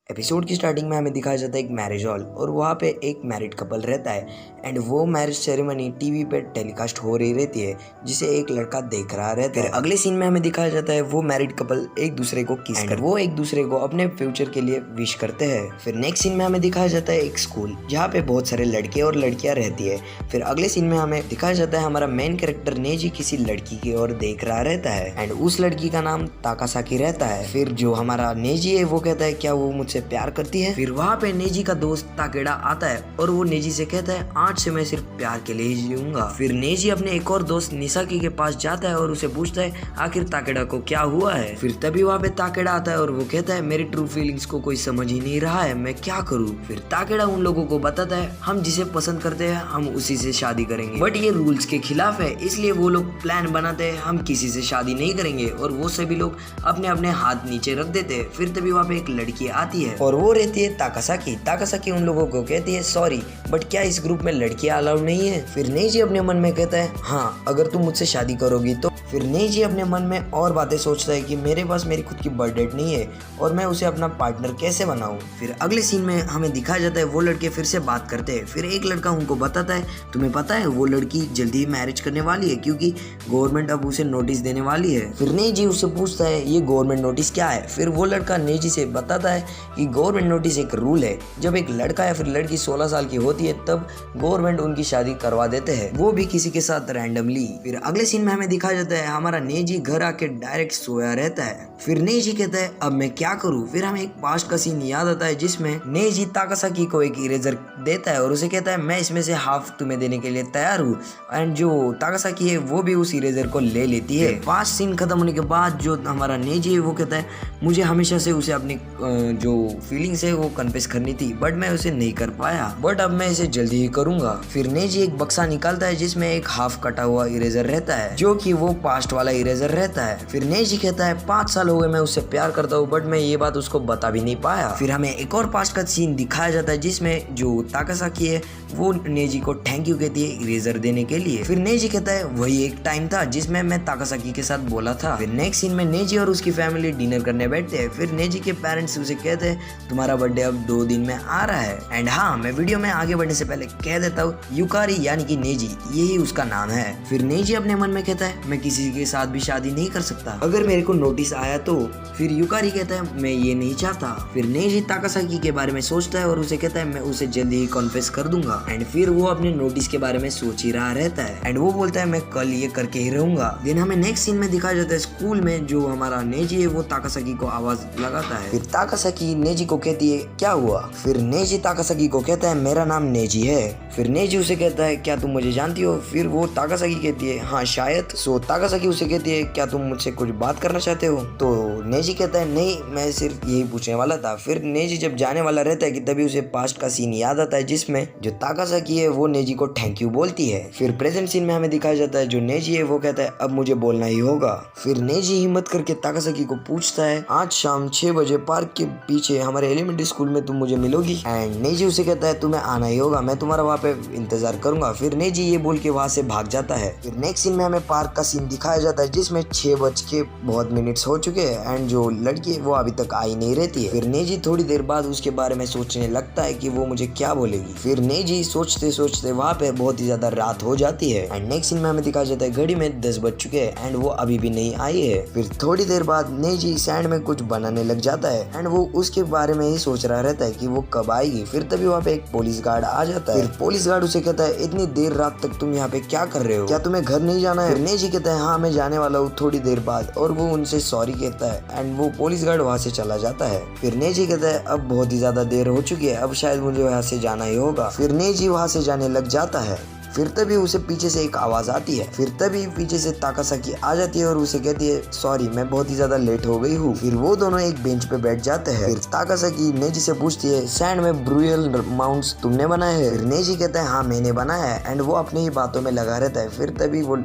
Episode की starting में हमें दिखाया जाता है एक मैरिज हॉल और वहाँ पे एक मैरिड कपल रहता है एंड वो मैरिज सेरेमनी टीवी पे टेलीकास्ट हो रही रहती है जिसे एक लड़का देख रहा रहता है। अगले सीन में हमें दिखाया जाता है वो मैरिड कपल एक दूसरे को किस कर वो एक दूसरे को अपने फ्यूचर के लिए विश करते हैं। फिर नेक्स्ट सीन में हमें दिखाया जाता है एक स्कूल जहाँ पे बहुत सारे लड़के और लड़कियां रहती है। फिर अगले सीन में हमें दिखाया जाता है हमारा मेन कैरेक्टर नेजी किसी लड़की की ओर देख रहा रहता है एंड उस लड़की का नाम ताकासाकी रहता है। फिर जो हमारा नेजी है वो कहता है क्या वो मुझसे प्यार करती है। फिर वहाँ पे नेजी का दोस्त ताकेडा आता है और वो नेजी से कहता है आज से मैं सिर्फ प्यार के लिए ही जीऊंगा। फिर नेजी अपने एक और दोस्त निसाकी के पास जाता है और उसे पूछता है आखिर ताकेडा को क्या हुआ है। फिर तभी वहाँ पे ताकेडा आता है और वो कहता है मेरी ट्रू फीलिंग्स को कोई समझ ही नहीं रहा है, मैं क्या करूँ। फिर ताकेडा उन लोगों को बताता है हम जिसे पसंद करते हैं हम उसी से शादी करेंगे, बट ये रूल्स के खिलाफ है, इसलिए वो लोग प्लान बनाते हैं हम किसी से शादी नहीं करेंगे और वो सभी लोग अपने अपने हाथ नीचे रख देते हैं। फिर तभी वहाँ पे एक लड़की आती है और वो रहती है ताकासाकी। ताकासाकी उन लोगों को कहती है सॉरी बट क्या इस ग्रुप में लड़कियां अलाउड नहीं है। फिर नेजी अपने मन में कहता है हाँ अगर तुम मुझसे शादी करोगी तो। फिर नेजी अपने मन में और बातें सोचता है कि मेरे पास मेरी खुद की बर्थ डेट नहीं है और मैं उसे अपना पार्टनर कैसे बनाऊं। फिर अगले सीन में हमें दिखाया जाता है वो लड़के फिर से बात करते हैं। फिर एक लड़का उनको बताता है तुम्हें पता है वो लड़की जल्दी ही मैरिज करने वाली है क्योंकि गवर्नमेंट अब उसे नोटिस देने वाली है। फिर नेजी उससे पूछता है ये गवर्नमेंट नोटिस क्या है। फिर वो लड़का नेजी से बताता है कि गवर्नमेंट नोटिस एक रूल है, जब एक लड़का या फिर लड़की 16 साल की होती है तब गवर्नमेंट उनकी शादी करवा देते हैं, वो भी किसी के साथ रैंडमली। फिर अगले सीन में हमें दिखाया जाता है हमारा नेजी घर आके डायरेक्ट सोया रहता है। फिर नेजी कहता है अब मैं क्या करूं। फिर हमें एक पास्ट का सीन याद आता है जिसमें नेजी ताकासाकी को एक इरेजर देता है और उसे कहता है मैं इसमें से हाफ तुम्हें देने के लिए तैयार हूँ एंड जो ताकासाकी है वो भी उस इरेजर को ले लेती है। पास्ट सीन खत्म होने के बाद जो हमारा नेजी है वो कहता है मुझे हमेशा से उसे अपनी जो फीलिंग्स है वो कन्फेस करनी थी बट मैं उसे नहीं कर पाया, बट अब मैं इसे जल्दी ही करूंगा। फिर नेजी एक बक्सा निकालता है जिसमें एक हाफ कटा हुआ इरेजर रहता है जो कि वो पास्ट वाला इरेजर रहता है। फिर नेजी कहता है 5 साल हो गए मैं उससे प्यार करता हूँ बट मैं ये बात उसको बता भी नहीं पाया। फिर हमें एक और पास्ट का सीन दिखाया जाता है जिसमें जो ताकासाकी है वो नेजी को थैंक यू कहती है इरेजर देने के लिए। फिर नेजी कहता है वही एक टाइम था जिसमें मैं ताकासाकी के साथ बोला था। फिर नेक्स्ट सीन में नेजी और उसकी फैमिली डिनर करने बैठते हैं। फिर नेजी के पेरेंट्स उसे कहते हैं तुम्हारा बर्थडे अब 2 दिन में आ रहा है एंड हाँ मैं वीडियो में आगे बढ़ने से पहले कह देता हूँ युकारी यानी कि नेजी यही उसका नाम है। फिर नेजी अपने मन में कहता है मैं किसी के साथ भी शादी नहीं कर सकता अगर मेरे को नोटिस आया तो। फिर युकारी कहता है मैं ये नहीं चाहता। फिर नेजी ताकासाकी के बारे में सोचता है और उसे कहता है मैं उसे जल्दी ही कॉन्फेस कर दूंगा एंड फिर वो अपने नोटिस के बारे में सोच ही रहा रहता है एंड वो बोलता है मैं कल ये करके ही रहूंगा। देन हमें नेक्स्ट सीन में दिखाया जाता है स्कूल में जो हमारा नेजी है वो ताकासाकी को आवाज लगाता है। फिर ताकासाकी नेजी को कहती है क्या हुआ। फिर नेजी ताकासाकी को कहता है मेरा नाम नेजी है। फिर नेजी उसे कहता है क्या तुम मुझे जानती हो। फिर वो ताकासाकी कहती है हाँ शायद। सो ताकासाकी उसे कहती है क्या तुम मुझसे कुछ बात करना चाहते हो। तो नेजी कहता है नहीं मैं सिर्फ यही पूछने वाला था। फिर नेजी जब जाने वाला रहता है कि तभी उसे पास्ट का सीन याद आता है जिसमें जो ताकासाकी है वो नेजी को थैंक यू बोलती है। फिर प्रेजेंट सीन में हमें दिखाया जाता है जो नेजी है वो कहता है अब मुझे बोलना ही होगा। फिर नेजी हिम्मत करके ताकासाकी को पूछता है आज शाम 6 बजे पार्क के पीछे हमारे एलिमेंट्री स्कूल में तुम मुझे मिलोगी एंड नेजी उसे कहता है तुम्हें आना ही होगा, मैं तुम्हारा वहाँ पे इंतजार करूंगा। फिर नेजी ये बोल के वहाँ से भाग जाता है। फिर नेक्स्ट सीन में हमें पार्क का सीन दिखाया जाता है जिसमें 6 बज के बहुत मिनट्स हो चुके हैं एंड जो लड़की है वो अभी तक आई नहीं रहती है। फिर नेजी थोड़ी देर बाद उसके बारे में सोचने लगता है कि वो मुझे क्या बोलेगी। फिर नेजी सोचते सोचते वहाँ पे बहुत ही ज्यादा रात हो जाती है एंड नेक्स्ट सीन में हमें दिखाया जाता है घड़ी में 10 बज चुके हैं एंड वो अभी भी नहीं आई है। फिर थोड़ी देर बाद नेजी सैंड में कुछ बनाने लग जाता है एंड वो उसके बारे में ही सोच रहा रहता है कि वो कब आएगी। फिर तभी वहाँ पे एक पुलिस गार्ड आ जाता है। फिर पुलिस गार्ड उसे कहता है इतनी देर रात तक तुम यहाँ पे क्या कर रहे हो, क्या तुम्हें घर नहीं जाना है। फिर नेजी कहता है हाँ मैं जाने वाला हूँ थोड़ी देर बाद और वो उनसे सॉरी कहता है एंड वो पुलिस गार्ड वहाँ से चला जाता है। फिर नेजी कहता है अब बहुत ही ज्यादा देर हो चुकी है अब शायद मुझे यहाँ से जाना ही होगा। फिर नेजी वहाँ से जाने लग जाता है। फिर तभी उसे पीछे से एक आवाज आती है। फिर तभी पीछे से ताकासाकी आ जाती है और उसे कहती है सॉरी मैं बहुत ही ज्यादा लेट हो गई हूँ। फिर वो दोनों एक बेंच पे बैठ जाते हैं। फिर ताकासाकी नेजी से पूछती है सैंड में ब्रूयल माउंट्स तुमने बनाए हैं। फिर नेजी कहता है हाँ मैंने बनाया है एंड वो अपनी ही बातों में लगा रहता है। फिर तभी वो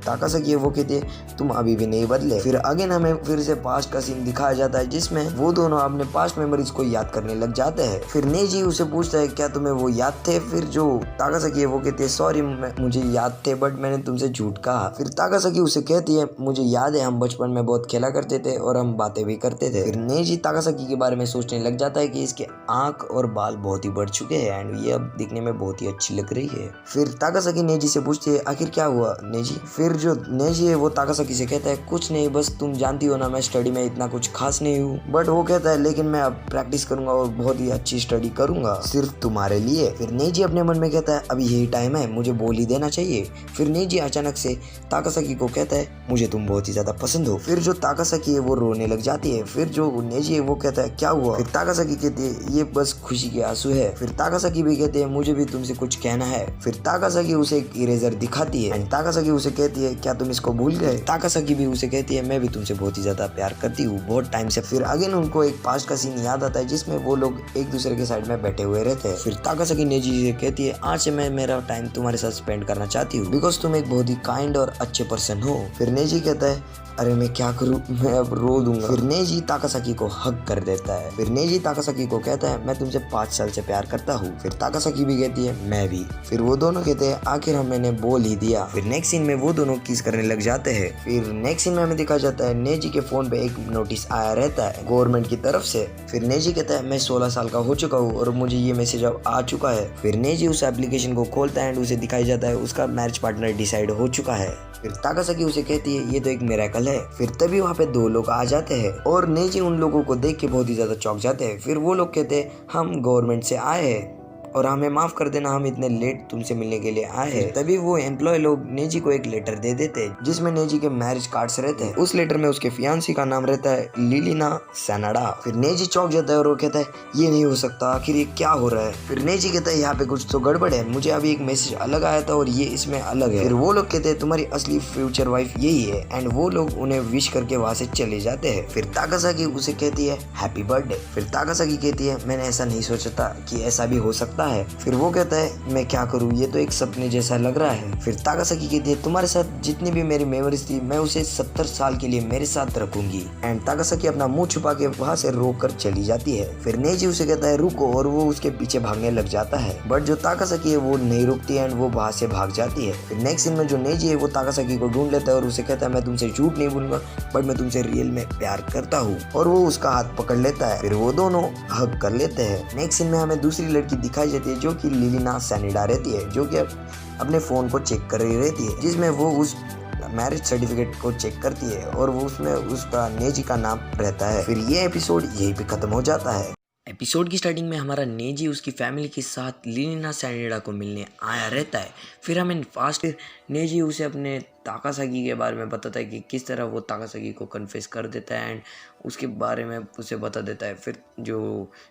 ताकासाकी है वो कहती है तुम अभी भी नहीं बदले। फिर अगेन हमें फिर से पास्ट का सीन दिखाया जाता है जिसमें वो दोनों अपने पास्ट मेमोरीज को याद करने लग जाते हैं। फिर नेजी उसे पूछता है क्या तुम्हें वो याद थे। फिर जो ताकासाकी है वो कहती है सॉरी मुझे याद थे बट मैंने तुमसे झूठ कहा। फिर ताकासाकी उसे कहती है मुझे याद है हम बचपन में बहुत खेला करते थे और हम बातें भी करते थे। फिर नेजी ताकासाकी के बारे में सोचने लग जाता है कि इसके आंख और बाल बहुत ही बढ़ चुके हैं एंड ये अब दिखने में बहुत ही अच्छी लग रही है। फिर ताकासाकी नेजी से पूछती है आखिर क्या हुआ नेजी। फिर जो नेजी है वो ताकासाकी से कहता है कुछ नहीं, बस तुम जानती हो ना मैं स्टडी में इतना कुछ खास नहीं हूँ। बट वो कहता है लेकिन मैं अब प्रैक्टिस करूंगा और बहुत ही अच्छी स्टडी करूंगा सिर्फ तुम्हारे लिए। फिर नेजी अपने मन में कहता है अभी यही टाइम है, मुझे बोल ही देना चाहिए। फिर नेजी अचानक से ताकासाकी को कहता है मुझे तुम बहुत ही ज्यादा पसंद हो। फिर जो ताकासाकी है वो रोने लग जाती है। फिर जो नेजी है वो कहता है क्या हुआ। फिर ताकासाकी कहती है ये बस खुशी के आंसू है। फिर ताकासाकी भी कहते हैं मुझे भी तुमसे कुछ कहना है। फिर ताकासाकी उसे एक इरेजर दिखाती है एंड ताकासाकी उसे कहती है क्या तुम इसको भूल गए। ताकासाकी भी उसे कहती है मैं भी तुमसे बहुत ही ज्यादा प्यार करती हूँ बहुत टाइम से। फिर अगेन उनको एक पास्ट का सीन याद आता है जिसमें वो लोग एक दूसरे के साइड में बैठे हुए रहते हैं। फिर ताकासाकी नेजी से कहती है आज से मैं मेरा टाइम तुम्हारे साथ स्पेंड करना चाहती हूँ बिकॉज तुम एक बहुत ही काइंड और अच्छे पर्सन हो। फिर नेजी कहता है अरे मैं क्या करूँ, मैं अब रो दूंगा। फिर नेजी ताकासाकी को हग कर देता है। फिर नेजी ताकासाकी को कहता है मैं तुमसे 5 साल से प्यार करता हूँ। फिर ताकासाकी भी कहती है मैं भी। फिर वो दोनों कहते हैं आखिर हम मैंने बोल ही दिया। फिर नेक्स्ट सीन में वो दोनों किस करने लग जाते हैं। फिर नेक्स्ट सीन में हमें दिखा जाता है नेजी के फोन पे एक नोटिस आया रहता है गवर्नमेंट की तरफ से। फिर नेजी कहता है मैं 16 साल का हो चुका हूँ और मुझे ये मैसेज अब आ चुका है। फिर नेजी उस एप्लीकेशन को खोलता है एंड उसे दिखाई जाता है उसका मैरिज पार्टनर डिसाइड हो चुका है। फिर ताकासाकी उसे कहती है ये तो एक मिरेकल है। फिर तभी वहाँ पे 2 लोग आ जाते हैं और नेजी उन लोगों को देख के बहुत ही ज्यादा चौंक जाते हैं। फिर वो लोग कहते हैं हम गवर्नमेंट से आए हैं और हमें माफ कर देना हम इतने लेट तुमसे मिलने के लिए आए हैं। तभी वो एम्प्लॉय लोग नेजी को एक लेटर दे देते हैं जिसमें नेजी के मैरिज कार्ड्स रहते हैं। उस लेटर में उसके फियांसी का नाम रहता है लिलिना सैनाडा। फिर नेजी चौंक जाता है और वो कहता है ये नहीं हो सकता, आखिर ये क्या हो रहा है। फिर नेजी कहता है यहाँ पे कुछ तो गड़बड़ है, मुझे अभी एक मैसेज अलग आया था और ये इसमें अलग है। फिर वो लोग कहते हैं तुम्हारी असली फ्यूचर वाइफ यही है एंड वो लोग उन्हें विश करके वहाँ से चले जाते हैं। फिर ताकासाकी उसे कहती है हैप्पी बर्थडे। फिर ताकासाकी कहती है मैंने ऐसा नहीं सोचा था कि ऐसा भी हो सकता है। फिर वो कहता है मैं क्या करूँ, ये तो एक सपने जैसा लग रहा है। फिर ताकासाकी कहती है तुम्हारे साथ जितनी भी मेरी मेमोरीज थी मैं उसे 70 साल के लिए मेरे साथ रखूंगी। एंड ताकासाकी अपना मुंह छुपा के वहाँ से रोक कर चली जाती है। फिर नेजी उसे कहता है रुको और वो उसके पीछे भागने लग जाता है बट जो ताकासाकी है वो नहीं रुकती है एंड वो वहाँ से भाग जाती है। फिर नेक्स्ट सीन में जो नेजी है वो ताकासाकी को ढूंढ लेता है और उसे कहता है मैं तुमसे झूठ नहीं बोलूंगा बट मैं तुमसे रियल में प्यार करता हूँ और वो उसका हाथ पकड़ लेता है। फिर वो दोनों हग कर लेते हैं। नेक्स्ट सीन में हमें दूसरी लड़की दिखाई जाती है जो कि लिलिना सैनाडा रहती है जो कि अपने फोन को चेक कर रही रहती है जिसमें वो उस मैरिज सर्टिफिकेट को चेक करती है और वो उसमें उसका नेजी का नाम रहता है। फिर ये एपिसोड यहीं पे खत्म हो जाता है। एपिसोड की स्टार्टिंग में हमारा नेजी उसकी फैमिली के साथ लिलिना सैनाडा को मिलने आया रहता है। फिर हमें फास्ट नेजी उसे अपने ताकासाकी के बारे में बताता है कि किस तरह वो ताकासाकी को कन्फेस कर देता है एंड उसके बारे में उसे बता देता है। फिर जो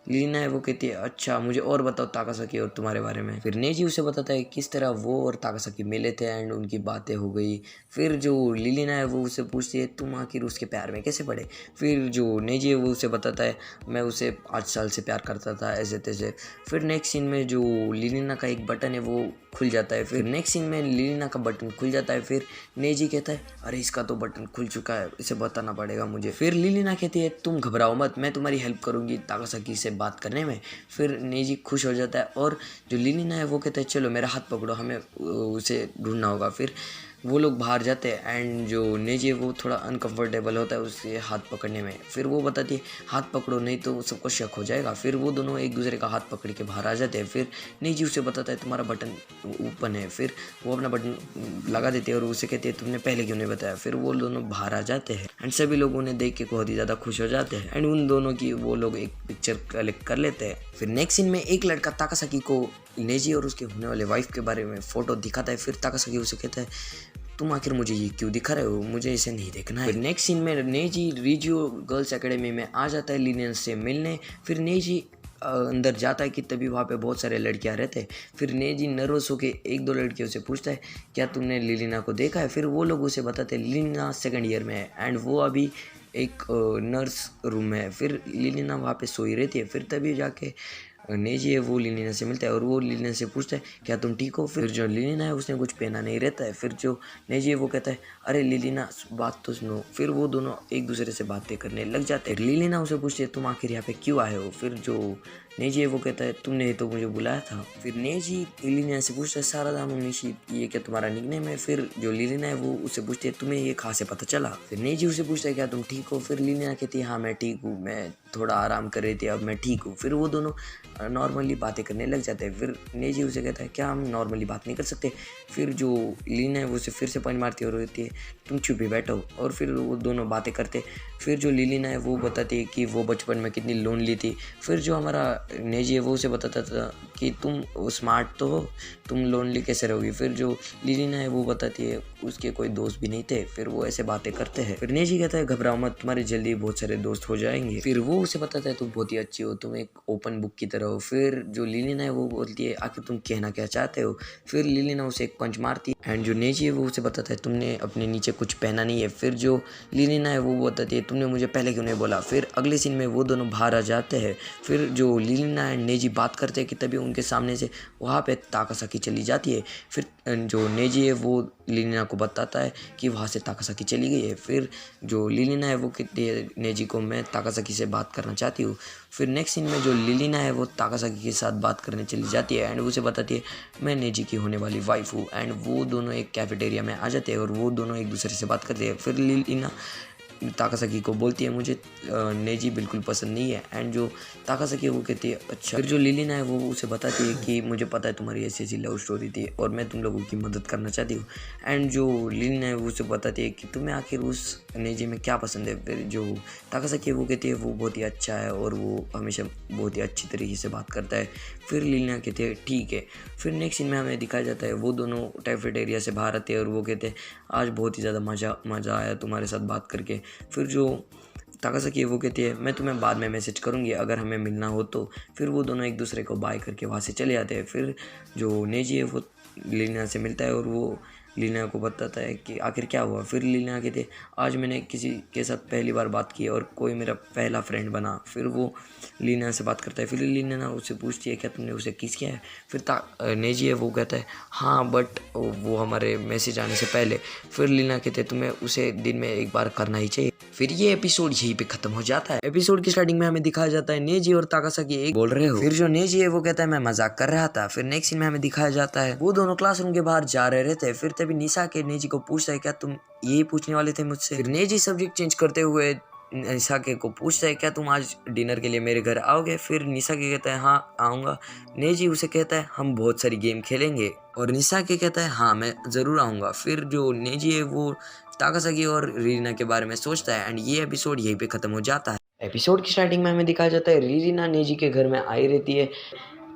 लिलिना है वो कहती है अच्छा मुझे और बताओ ताकासाकी और तुम्हारे बारे में। फिर नेजी उसे बताता है किस तरह वो और ताकासाकी मिले थे एंड उनकी बातें हो गई। फिर जो लिलिना है वो उसे पूछती है तुम आखिर उसके प्यार में कैसे पड़े। फिर जो नेजी है वो उसे बताता है मैं उसे 8 साल से प्यार करता था ऐसे तैसे। फिर नेक्स्ट सीन में जो लिलिना का एक बटन है वो खुल जाता है। फिर नेक्स्ट सीन में लिलिना का बटन खुल जाता है। फिर नेजी कहता है अरे इसका तो बटन खुल चुका है, इसे बताना पड़ेगा मुझे। फिर लिलिना कहती है तुम घबराओ मत, मैं तुम्हारी हेल्प करूंगी ताकासाकी से बात करने में। फिर नेजी खुश हो जाता है और जो लिलिना है वो कहता है चलो मेरा हाथ पकड़ो, हमें उसे ढूंढना होगा। फिर वो लोग बाहर जाते हैं एंड जो नेजी है वो थोड़ा अनकंफर्टेबल होता है उसके हाथ पकड़ने में। फिर वो बताती है हाथ पकड़ो नहीं तो सबको शक हो जाएगा। फिर वो दोनों एक दूसरे का हाथ पकड़ के बाहर आ जाते हैं। फिर नेजी उसे बताता है तुम्हारा बटन ओपन है। फिर वो अपना बटन लगा देते हैं और उसे कहते हैं तुमने पहले क्यों नहीं बताया। फिर वो दोनों बाहर आ जाते हैं एंड सभी लोग उन्हें देख के बहुत ही ज़्यादा खुश हो जाते हैं एंड उन दोनों की वो लोग एक पिक्चर कलेक्ट कर लेते हैं। फिर नेक्स्ट सीन में एक लड़का ताकासाकी को नेजी और उसके होने वाले वाइफ के बारे में फ़ोटो दिखाता है। फिर ताकासाकी उसे कहता है तुम आखिर मुझे ये क्यों दिखा रहे हो, मुझे इसे नहीं देखना है। फिर नेक्स्ट सीन में नेजी रिजियो गर्ल्स एकेडमी में आ जाता है लिलिना से मिलने। फिर नेजी अंदर जाता है कि तभी वहाँ पे बहुत सारे लड़कियाँ रहते हैं। फिर नेजी नर्वस होकर 1-2 लड़कियों से पूछता है क्या तुमने लिलिना को देखा है। फिर वो लोग उसे बताते हैं लिलिना 2nd ईयर में है एंड वो अभी एक नर्स रूम में है। फिर लिलिना वहाँ पे सोई रहती है। फिर तभी जाके नेजी है वो लीलिना से मिलता है और वो लीलिना से पूछता है क्या तुम ठीक हो। फिर जो लीलिना है उसने कुछ पहना नहीं रहता है। फिर जो नेजी है वो कहता है अरे लीलिना बात तो सुनो। फिर वो दोनों एक दूसरे से बातें करने लग जाते हैं। लीलिना उसे पूछती है तुम आखिर यहाँ पे क्यों आए हो। फिर जो नेजी है वो कहता है तुमने तो मुझे बुलाया था। फिर नेजी लीलिना से पूछता है सारा दाम निशी ये क्या तुम्हारा निकनेम है। फिर जो लीलिना है वो उससे पूछती है तुम्हें ये कहाँ से पता चला। फिर नेजी उसे पूछता है क्या तुम ठीक हो। फिर लीलिना कहती है हाँ मैं ठीक हूँ, मैं थोड़ा आराम कर रही थी, अब मैं ठीक हूँ। फिर वो दोनों नॉर्मली बातें करने लग जाते हैं। फिर नेजी उसे कहता है क्या हम नॉर्मली बात नहीं कर सकते। फिर जो लीना है वो उसे फिर से पंच मारती है और कहती है तुम चुप ही बैठो। और फिर वो दोनों बातें करते। फिर जो लीलिना है वो बताती है कि वो बचपन में कितनी लोनली थी। फिर जो हमारा नेजी है वो उसे बताता था कि तुम स्मार्ट तो हो, तुम लोनली कैसे रहोगी। फिर जो लीलिना है वो बताती है उसके कोई दोस्त भी नहीं थे। फिर वो ऐसे बातें करते हैं। फिर नेजी कहता है घबराओ मत, तुम्हारे जल्दी बहुत सारे दोस्त हो जाएंगे। फिर वो उसे बताता है तुम बहुत ही अच्छी हो, तुम एक ओपन बुक की तरह हो। फिर जो लीलिना है वो बोलती है आखिर तुम कहना क्या चाहते हो। फिर लीलिना उसे एक पंच मारती है एंड जो नेजी है वो उसे बताता है तुमने अपने नीचे कुछ पहना नहीं है। फिर जो लीलिना है वो बताती है तुमने मुझे पहले क्यों नहीं बोला। फिर अगले सीन में वो दोनों बाहर आ जाते हैं। फिर जो लीलिना एंड नेजी बात करते हैं कि तभी उनके सामने से वहाँ पे ताकासाकी चली जाती है। फिर जो नेजी है वो लीलिना को बताता है कि वहाँ से ताकासाकी चली गई है। फिर जो लीलिना है वो कहती है नेजी को मैं ताकासाकी से बात करना चाहती हूँ। फिर नेक्स्ट सीन में जो लीलिना है वो ताकासाकी के साथ बात करने चली जाती है एंड उसे बताती है मैं नेजी की होने वाली वाइफ हूँ। एंड वो दोनों एक कैफेटेरिया में आ जाते हैं और वो दोनों एक दूसरे से बात करते हैं। फिर लीलिना ताकासाकी को बोलती है मुझे नेजी बिल्कुल पसंद नहीं है। एंड जो ताकासाकी है वो कहती है अच्छा। फिर जो लीलिना है वो उसे बताती है कि मुझे पता है तुम्हारी ऐसी ऐसी लव स्टोरी थी और मैं तुम लोगों की मदद करना चाहती हूँ। एंड जो लीलिना है वो उसे बताती है कि तुम्हें आखिर उस नेजी में क्या पसंद है। फिर जो ताकासाकी है वो कहती है वो बहुत ही अच्छा है और वो हमेशा बहुत ही अच्छी तरीके से बात करता है। फिर लीलिना कहती है ठीक है। फिर नेक्स्ट सीन में हमें दिखाया जाता है वो दोनों कैफेटेरिया से बाहर आते हैं और वो कहते हैं आज बहुत ही ज़्यादा मज़ा आया तुम्हारे साथ बात करके। फिर जो ताकासाकी है वो कहती है मैं तुम्हें बाद में मैसेज करूँगी अगर हमें मिलना हो तो। फिर वो दोनों एक दूसरे को बाय करके वहाँ से चले जाते हैं। फिर जो नेजी है वो लीना से मिलता है और वो लीना को बताता है कि आखिर क्या हुआ। फिर लीना कहती है आज मैंने किसी के साथ पहली बार बात की और कोई मेरा पहला फ्रेंड बना। फिर वो लीना से बात करता है। फिर लीना उससे पूछती है क्या तुमने उसे किस किया है। फिर नेजी है वो कहता है हाँ बट वो हमारे मैसेज आने से पहले। फिर लीना कहते हैं तुम्हें उसे दिन में एक बार करना ही चाहिए। फिर ये एपिसोड यहीं पे खत्म हो जाता है। एपिसोड की स्टार्टिंग में हमें दिखाया जाता है नेजी और ताकासाकी एक बोल रहे हो। फिर जो नेजी है वो कहता है मैं मजाक कर रहा था। फिर नेक्स्ट सीन में हमें दिखाया जाता है वो दोनों क्लासरूम के बाहर जा रहे रहते हैं। फिर तभी निशा के नेजी को पूछता है क्या तुम यही पूछने वाले थे मुझसे। फिर नेजी सब्जेक्ट चेंज करते हुए निशा को पूछता है क्या तुम आज डिनर के लिए मेरे घर आओगे। फिर निशा के कहता है हाँ आऊँगा। नेजी उसे कहता है हम बहुत सारी गेम खेलेंगे और निशा के कहता है हाँ मैं ज़रूर आऊँगा। फिर जो नेजी है वो ताकासाकी और रीना के बारे में सोचता है एंड ये एपिसोड यहीं पे ख़त्म हो जाता है। एपिसोड की स्टार्टिंग में हमें दिखाया जाता है रीना नेजी के घर में आई रहती है।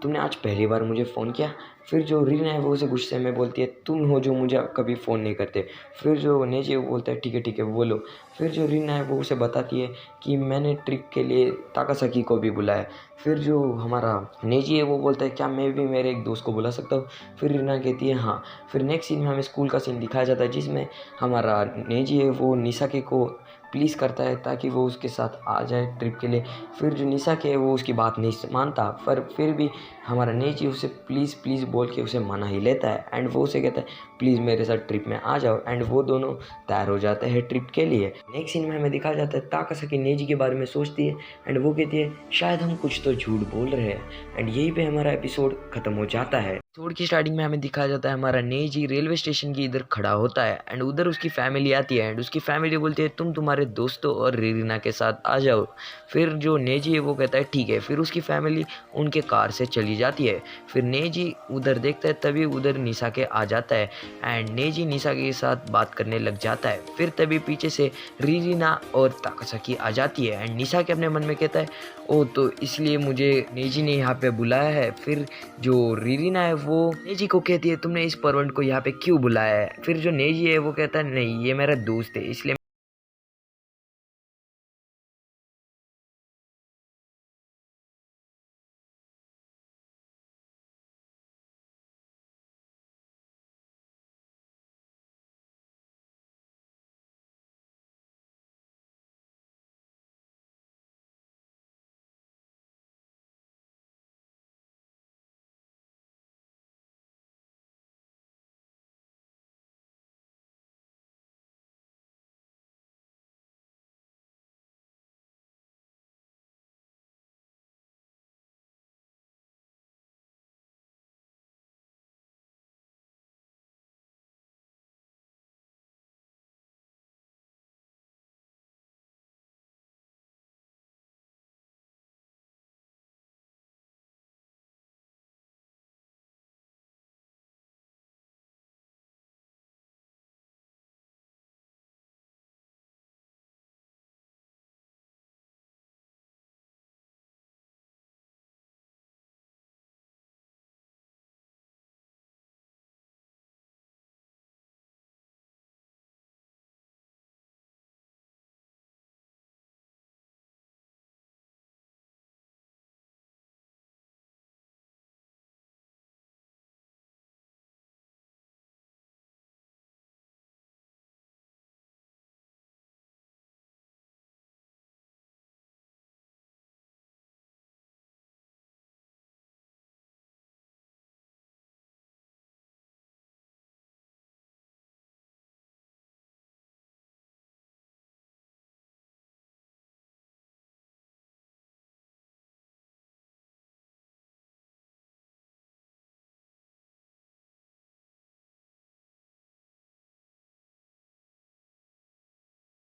तुमने आज पहली बार मुझे फ़ोन किया। फिर जो रीना है वो उसे गुस्से में बोलती है तुम हो जो मुझे कभी फ़ोन नहीं करते। फिर जो नेजी वो बोलता है ठीक है बोलो। फिर जो रीना है वो उसे बताती है कि मैंने ट्रिप के लिए ताकासाकी को भी बुलाया। फिर जो हमारा नेजी है वो बोलता है क्या मैं भी मेरे एक दोस्त को बुला सकता हूँ। फिर रीना कहती है हाँ। फिर नेक्स्ट सीन में हमें स्कूल का सीन दिखाया जाता है जिसमें हमारा नेजी है वो निसाके को प्लीज़ करता है ताकि वो उसके साथ आ जाए ट्रिप के लिए। फिर जो निसाके है वो उसकी बात नहीं मानता पर फिर भी हमारा नेजी उसे प्लीज़ बोल के उसे मना ही लेता है एंड वो उसे कहता है प्लीज़ मेरे साथ ट्रिप में आ जाओ। एंड वो दोनों तैयार हो जाते हैं ट्रिप के लिए। नेक्स्ट सीन में हमें दिखाया जाता है ताकासाकी नेजी के बारे में सोचती है एंड वो कहती है शायद हम कुछ तो झूठ बोल रहे हैं। एंड यहीं पे हमारा एपिसोड खत्म हो जाता है। एपिसोड की स्टार्टिंग में हमें दिखाया जाता है हमारा नेजी रेलवे स्टेशन की इधर खड़ा होता है एंड उधर उसकी फैमिली आती है एंड उसकी फैमिली बोलती है तुम तुम्हारे दोस्तों और रीना के साथ आ जाओ। फिर जो नेजी है वो कहता है ठीक है। फिर उसकी फैमिली उनके कार से चली जाती है। फिर नेजी उधर देखता है तभी उधर निशा के आ जाता है एंड नेजी निशा के साथ बात करने लग जाता है। फिर तभी पीछे से रीना और ताकासाकी आ जाती है एंड निशा के अपने मन में कहता है ओ तो इसलिए मुझे नेजी ने यहाँ पे बुलाया है। फिर जो रीना है वो नेजी को कहती है तुमने इस परवन को यहाँ पे क्यों बुलाया है। फिर जो नेजी है वो कहता है नहीं ये मेरा दोस्त है इसलिए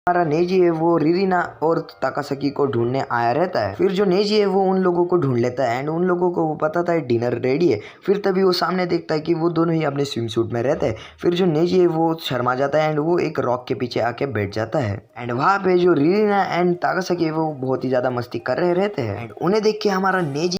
हमारा नेजी है वो रिरीना और ताकासाकी को ढूंढने आया रहता है। फिर जो नेजी है वो उन लोगों को ढूंढ लेता है एंड उन लोगों को वो बताता है डिनर रेडी है। फिर तभी वो सामने देखता है कि वो दोनों ही अपने स्विम सूट में रहते हैं। फिर जो नेजी है वो शर्मा जाता है एंड वो एक रॉक के पीछे आके बैठ जाता है एंड वहाँ पे जो रिरीना एंड ताकासाकी है वो बहुत ही ज्यादा मस्ती कर रहे रहते हैं एंड उन्हें देख के हमारा नेजी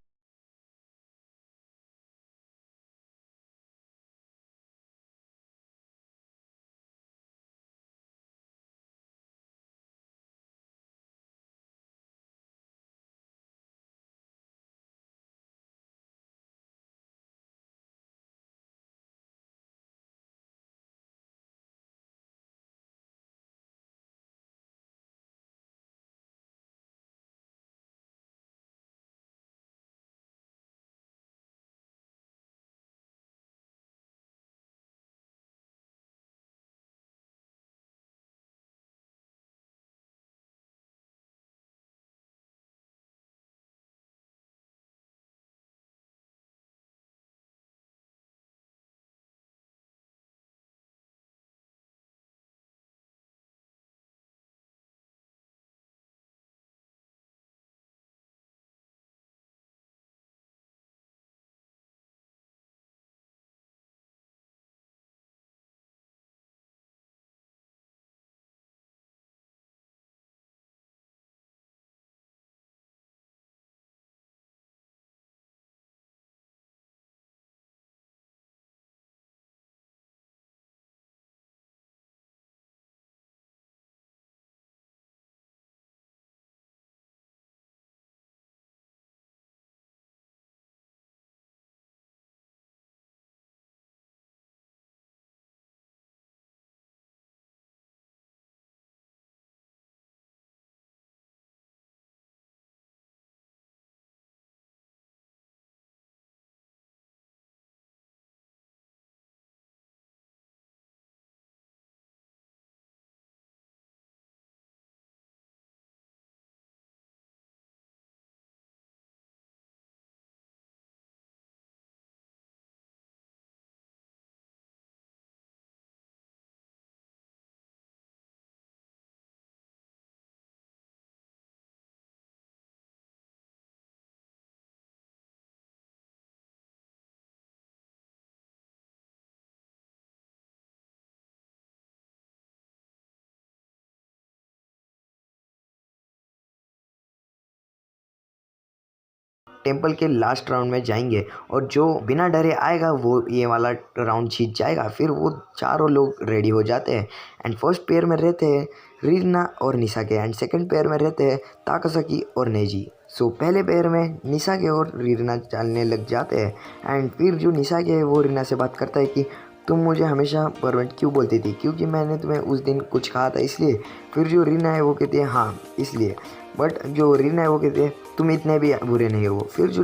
टेम्पल के लास्ट राउंड में जाएंगे और जो बिना डरे आएगा वो ये वाला राउंड जीत जाएगा। फिर वो चारों लोग रेडी हो जाते हैं एंड फर्स्ट पेयर में रहते हैं रीना और निसाके एंड सेकंड पेयर में रहते हैं ताकासाकी और नेजी। सो पहले पेयर में निसाके और रीना चलने लग जाते हैं एंड फिर जो निसाके है वो रीना से बात करता है कि तुम मुझे हमेशा परवेंट क्यों बोलती थी, क्योंकि मैंने तुम्हें उस दिन कुछ कहा था इसलिए। फिर जो रीना है वो कहती है हाँ इसलिए। बट जो रीना है वो कहती है तुम इतने भी बुरे नहीं हो। फिर जो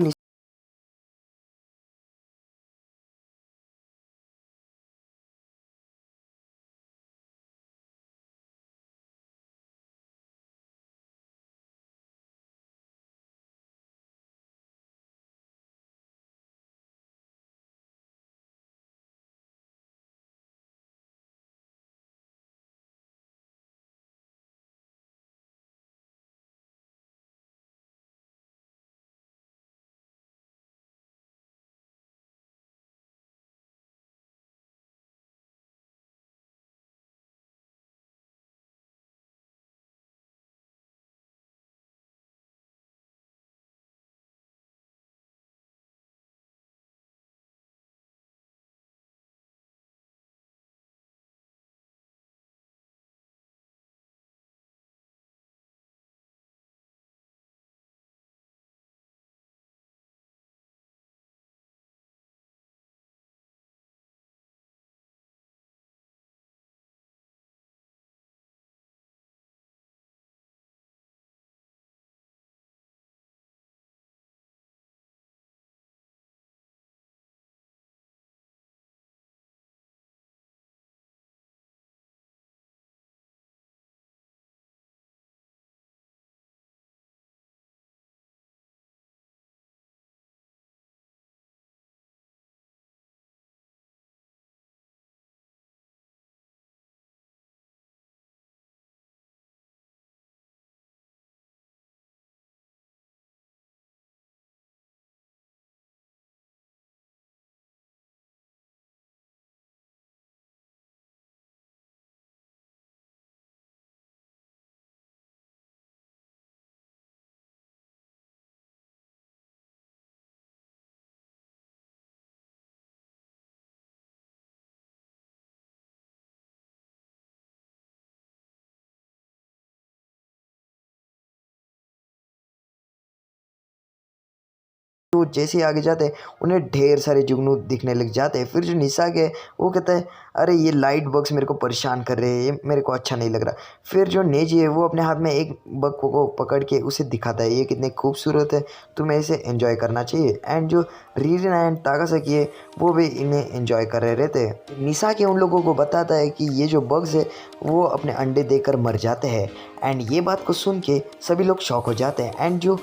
वो जैसे ही आगे जाते हैं उन्हें ढेर सारे जुगनू दिखने लग जाते हैं। फिर जो निशा के वो कहता है अरे ये लाइट बग्स मेरे को परेशान कर रहे हैं, ये मेरे को अच्छा नहीं लग रहा। फिर जो नेजी है वो अपने हाथ में एक बग को पकड़ के उसे दिखाता है ये कितने खूबसूरत है, तुम्हें इसे एंजॉय करना चाहिए। एंड जो रीरिना एंड ताकासाकी है वो भी इन्हें एंजॉय कर रहे रहते हैं। निशा के उन लोगों को बताता है कि ये जो बग्स है वो अपने अंडे देकर मर जाते हैं। एंड ये बात को सुन के सभी लोग शॉक हो जाते हैं। एंड जो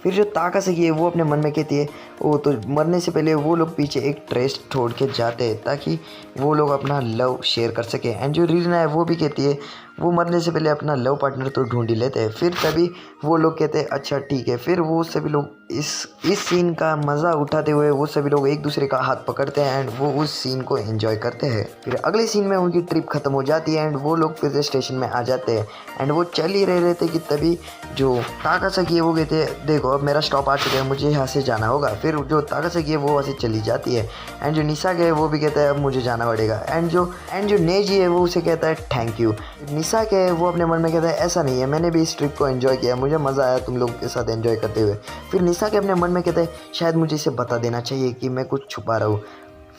फिर जो ताकासाकी है वो अपने मन में कहती है वो तो मरने से पहले वो लोग पीछे एक ट्रेस छोड़ के जाते हैं ताकि वो लोग अपना लव शेयर कर सके। एंड जो रीना है वो भी कहती है वो मरने से पहले अपना लव पार्टनर तो ढूंढ ही लेते हैं। फिर तभी वो लोग कहते हैं अच्छा ठीक है। फिर वो सभी लोग इस सीन का मज़ा उठाते हुए वो सभी लोग एक दूसरे का हाथ पकड़ते हैं एंड वो उस सीन को एंजॉय करते हैं। फिर अगले सीन में उनकी ट्रिप खत्म हो जाती है एंड वो लोग फिर से स्टेशन में आ जाते हैं। एंड वो चल ही रहे थे कि तभी जो ताकासाकी है वो कहते हैं देखो अब मेरा स्टॉप आ चुका है, मुझे यहाँ से जाना होगा। फिर जो ताकासाकी है वो वहाँ से चली जाती है। एंड जो निशा है वो भी कहता है अब मुझे जाना पड़ेगा। एंड जो नेजी है वो उसे कहता है थैंक यू। निशा के वो अपने मन में कहता है ऐसा नहीं है, मैंने भी इस ट्रिप को एंजॉय किया, मुझे मज़ा आया तुम लोगों के साथ एंजॉय करते हुए। फिर निशा के अपने मन में कहता है शायद मुझे इसे बता देना चाहिए कि मैं कुछ छुपा रहा हूँ।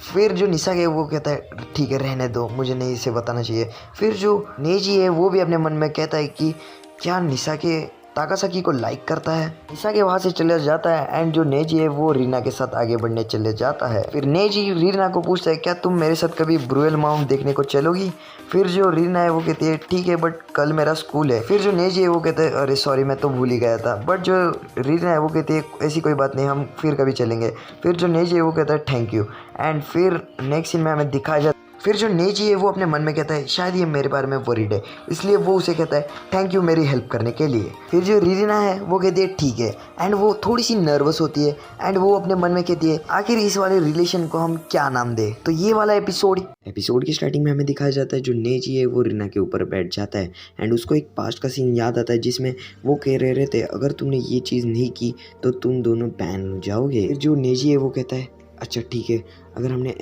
फिर जो निशा के वो कहता है ठीक है रहने दो, मुझे नहीं इसे बताना चाहिए। फिर जो नेजी है वो भी अपने मन में कहता है कि क्या निशा के ताकासाकी को लाइक करता है। निशा के वहाँ से चले जाता है एंड जो नेजी है वो रीना के साथ आगे बढ़ने चले जाता है। फिर नेजी रीना को पूछता है क्या तुम मेरे साथ कभी ब्रूएल माउंट देखने को चलोगी। फिर जो रीना है वो कहती है ठीक है बट कल मेरा स्कूल है। फिर जो नेजी है वो कहते हैं अरे सॉरी मैं तो भूल ही गया था। बट जो रीना है वो कहती है ऐसी कोई बात नहीं, हम फिर कभी चलेंगे। फिर जो नेजी है वो कहता है थैंक यू। एंड फिर नेक्स्ट सीन में हमें दिखाया जाता है फिर जो नेजी है वो अपने मन में कहता है शायद ये मेरे बारे में वरीड है, इसलिए वो उसे कहता है थैंक यू मेरी हेल्प करने के लिए। फिर जो रीना है वो कहती है ठीक है। एंड वो थोड़ी सी नर्वस होती है एंड वो अपने मन में कहती है आखिर इस वाले रिलेशन को हम क्या नाम दें। तो ये वाला एपिसोड की स्टार्टिंग में हमें दिखाया जाता है जो नेजी है वो रीना के ऊपर बैठ जाता है एंड उसको एक पास्ट का सीन याद आता है जिसमें वो कह रहे थे अगर तुमने ये चीज़ नहीं की तो तुम दोनों बैन हो जाओगे। फिर जो नेजी है वो कहता है अच्छा ठीक है, अगर हमने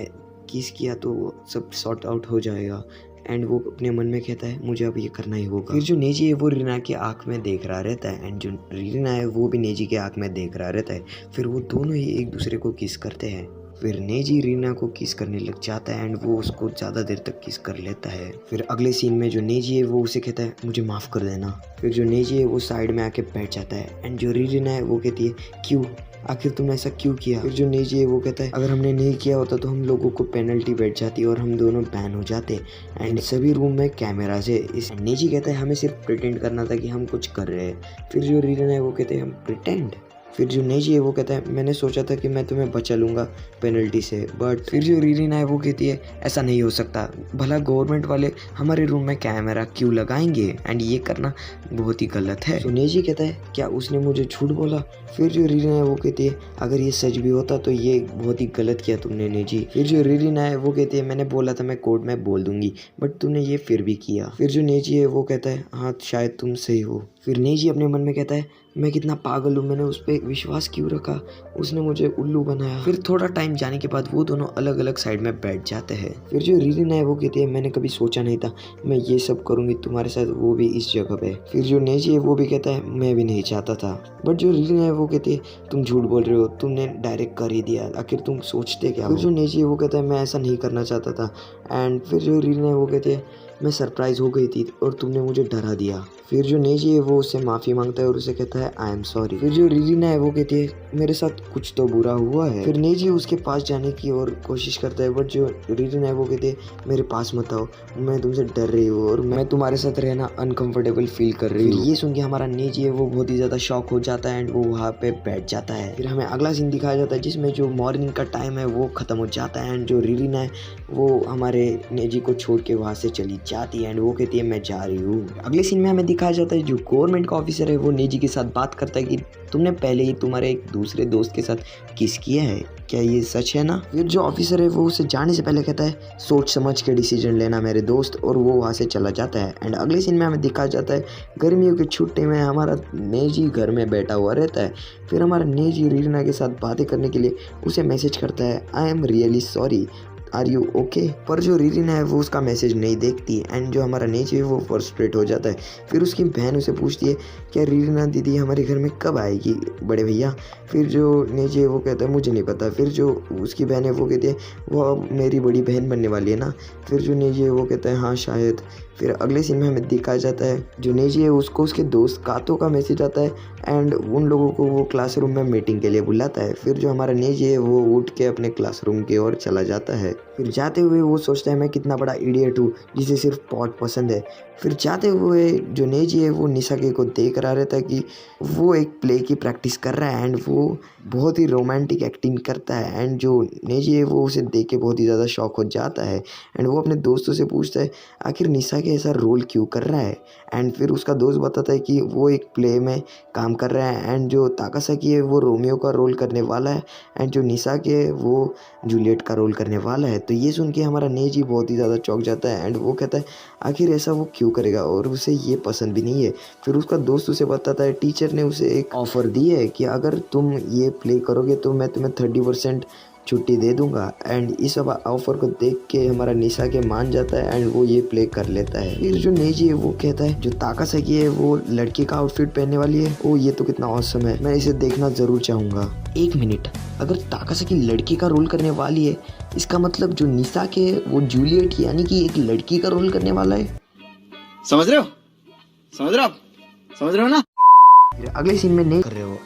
किस किया तो सब सॉर्ट आउट हो जाएगा। एंड वो अपने मन में कहता है मुझे अब ये करना ही होगा। फिर जो नेजी है वो रीना की आंख में देख रहा रहता है एंड जो रीना है वो भी नेजी के आंख में देख रहा रहता है। फिर वो दोनों ही एक दूसरे को किस करते हैं। फिर नेजी रीना को किस करने लग जाता है एंड वो उसको ज़्यादा देर तक किस कर लेता है। फिर अगले सीन में जो नेजी है वो उसे कहता है मुझे माफ़ कर देना। फिर जो नेजी है वो साइड में आके बैठ जाता है एंड जो रीना है वो कहती है क्यों, आखिर तुमने ऐसा क्यों किया। फिर जो नेजी है वो कहता है अगर हमने नहीं किया होता तो हम लोगों को पेनल्टी बैठ जाती और हम दोनों बैन हो जाते एंड सभी रूम में कैमरा से। इस नेजी कहता है हमें सिर्फ प्रिटेंड करना था कि हम कुछ कर रहे हैं। फिर जो रीजन है वो कहते हैं हम प्रिटेंड। फिर जो नेजी है वो कहता है मैंने सोचा था कि मैं तुम्हें बचा लूँगा पेनल्टी से, बट फिर जो रीना है वो कहती है ऐसा नहीं हो सकता, भला गवर्नमेंट वाले हमारे रूम में कैमरा क्यों लगाएंगे एंड ये करना बहुत ही गलत है। तो नेजी कहता है क्या उसने मुझे झूठ बोला। फिर जो रीना है वो कहती है अगर ये सच भी होता तो ये बहुत ही गलत किया तुमने नेजी। फिर जो रीना है वो कहती है मैंने बोला था मैं कोर्ट में बोल दूंगी बट तुमने ये फिर भी किया। फिर जो नेजी है वो कहता है हाँ शायद तुम सही हो। फिर नेजी अपने मन में कहता है मैं कितना पागल हूँ, मैंने उस पर विश्वास क्यों रखा, उसने मुझे उल्लू बनाया। फिर थोड़ा टाइम जाने के बाद वो दोनों अलग अलग साइड में बैठ जाते हैं। फिर जो रीना है वो कहती है मैंने कभी सोचा नहीं था मैं ये सब करूँगी तुम्हारे साथ, वो भी इस जगह पे। फिर जो नेजी है वो भी कहता है मैं भी नहीं चाहता था, बट जो रीना है वो कहती है तुम झूठ बोल रहे हो, तुमने डायरेक्ट कर ही दिया, आखिर तुम सोचते क्या। फिर जो नेजी है वो कहता है मैं ऐसा नहीं करना चाहता था। एंड फिर जो रीना है वो कहते हैं मैं सरप्राइज हो गई थी और तुमने मुझे डरा दिया। फिर जो नेजी है वो उससे माफ़ी मांगता है और उसे कहता है आई एम सॉरी। फिर जो रीना है वो कहती है मेरे साथ कुछ तो बुरा हुआ है। फिर नेजी उसके पास जाने की और कोशिश करता है, बट जो रीना है वो कहती है मेरे पास मत आओ, मैं तुमसे डर रही हूँ और मैं तुम्हारे साथ रहना अनकंफर्टेबल फील कर रही हूँ। ये सुन के हमारा नेजी है वो बहुत ही ज़्यादा शॉक हो जाता है एंड वो वहाँ पे बैठ जाता है। फिर हमें अगला सीन दिखाया जाता है जिसमें जो मॉर्निंग का टाइम है वो ख़त्म हो जाता है एंड जो रीना है वो हमारे नेजी को छोड़ के वहाँ से चली जाती है एंड वो कहती है मैं जा रही हूँ। अगले सीन में हमें दिखाया जाता है जो गवर्नमेंट का ऑफिसर है वो नेजी के साथ बात करता है कि तुमने पहले ही तुम्हारे एक दूसरे दोस्त के साथ किस किया है, क्या ये सच है ना। फिर जो ऑफिसर है वो उसे जाने से पहले कहता है सोच समझ के डिसीजन लेना मेरे दोस्त, और वो वहाँ से चला जाता है। एंड अगले सीन में हमें दिखाया जाता है गर्मियों की छुट्टी में हमारा नेजी घर में बैठा हुआ रहता है। फिर हमारा नेजी रीना के साथ बातें करने के लिए उसे मैसेज करता है I am really sorry, are you okay. पर जो रीरिना है वो उसका मैसेज नहीं देखती एंड जो हमारा नेजी है वो फ्रस्ट्रेट हो जाता है। फिर उसकी बहन उसे पूछती है क्या रीरिना दीदी हमारे घर में कब आएगी बड़े भैया। फिर जो नेजी है वो कहता है मुझे नहीं पता। फिर जो उसकी बहन है वो कहती है वो अब मेरी बड़ी बहन बनने वाली है ना। फिर जो नेजी है वो कहता है हाँ शायद। फिर अगले सीन में हमें दिखाया जाता है जो नेजी है उसको उसके दोस्त कातो का मैसेज आता है एंड उन लोगों को वो क्लासरूम में मीटिंग के लिए बुलाता है। फिर जो हमारा नेजी है वो उठ के अपने क्लासरूम की ओर चला जाता है। फिर जाते हुए वो सोचता है मैं कितना बड़ा इडियट हूँ जिसे सिर्फ पॉट पसंद है। फिर जाते हुए जो नेजी है वो निसाके को देख रहा रहता है कि वो एक प्ले की प्रैक्टिस कर रहा है एंड वो बहुत ही रोमांटिक एक्टिंग करता है एंड जो नेजी है वो उसे देख के बहुत ही ज़्यादा शॉक हो जाता है एंड वो अपने दोस्तों से पूछता है आखिर निसाके ऐसा रोल क्यों कर रहा है। एंड फिर उसका दोस्त बताता है कि वो एक प्ले में काम कर रहा है एंड जो ताकासाकी है वो रोमियो का रोल करने वाला है एंड जो निसाके है वो जूलियट का रोल करने वाला है। तो ये सुन के हमारा नेजी बहुत ही ज़्यादा चौंक जाता है एंड वो कहता है आखिर ऐसा वो क्यों करेगा और उसे ये पसंद भी नहीं है। फिर उसका दोस्त उसे बताता है टीचर ने उसे एक ऑफ़र दी है कि अगर तुम ये प्ले करोगे तो मैं तुम्हें 30% छुट्टी दे दूंगा एंड इस सब ऑफर को देख के हमारा निशा के मान जाता है एंड वो ये प्ले कर लेता है। फिर जो नेजी है वो कहता है जो ताकासाकी है वो लड़की का आउटफिट पहनने वाली है। ओ ये तो कितना ऑसम है, मैं इसे देखना जरूर चाहूंगा। एक मिनट, अगर ताकासाकी लड़की का रोल करने वाली है इसका मतलब जो निशा के वो जूलियट यानी कि एक लड़की का रोल करने वाला है। समझ रहे हो? समझ रहे हो आप? समझ रहे हो ना? फिर अगले सीन में नहीं कर रहे हो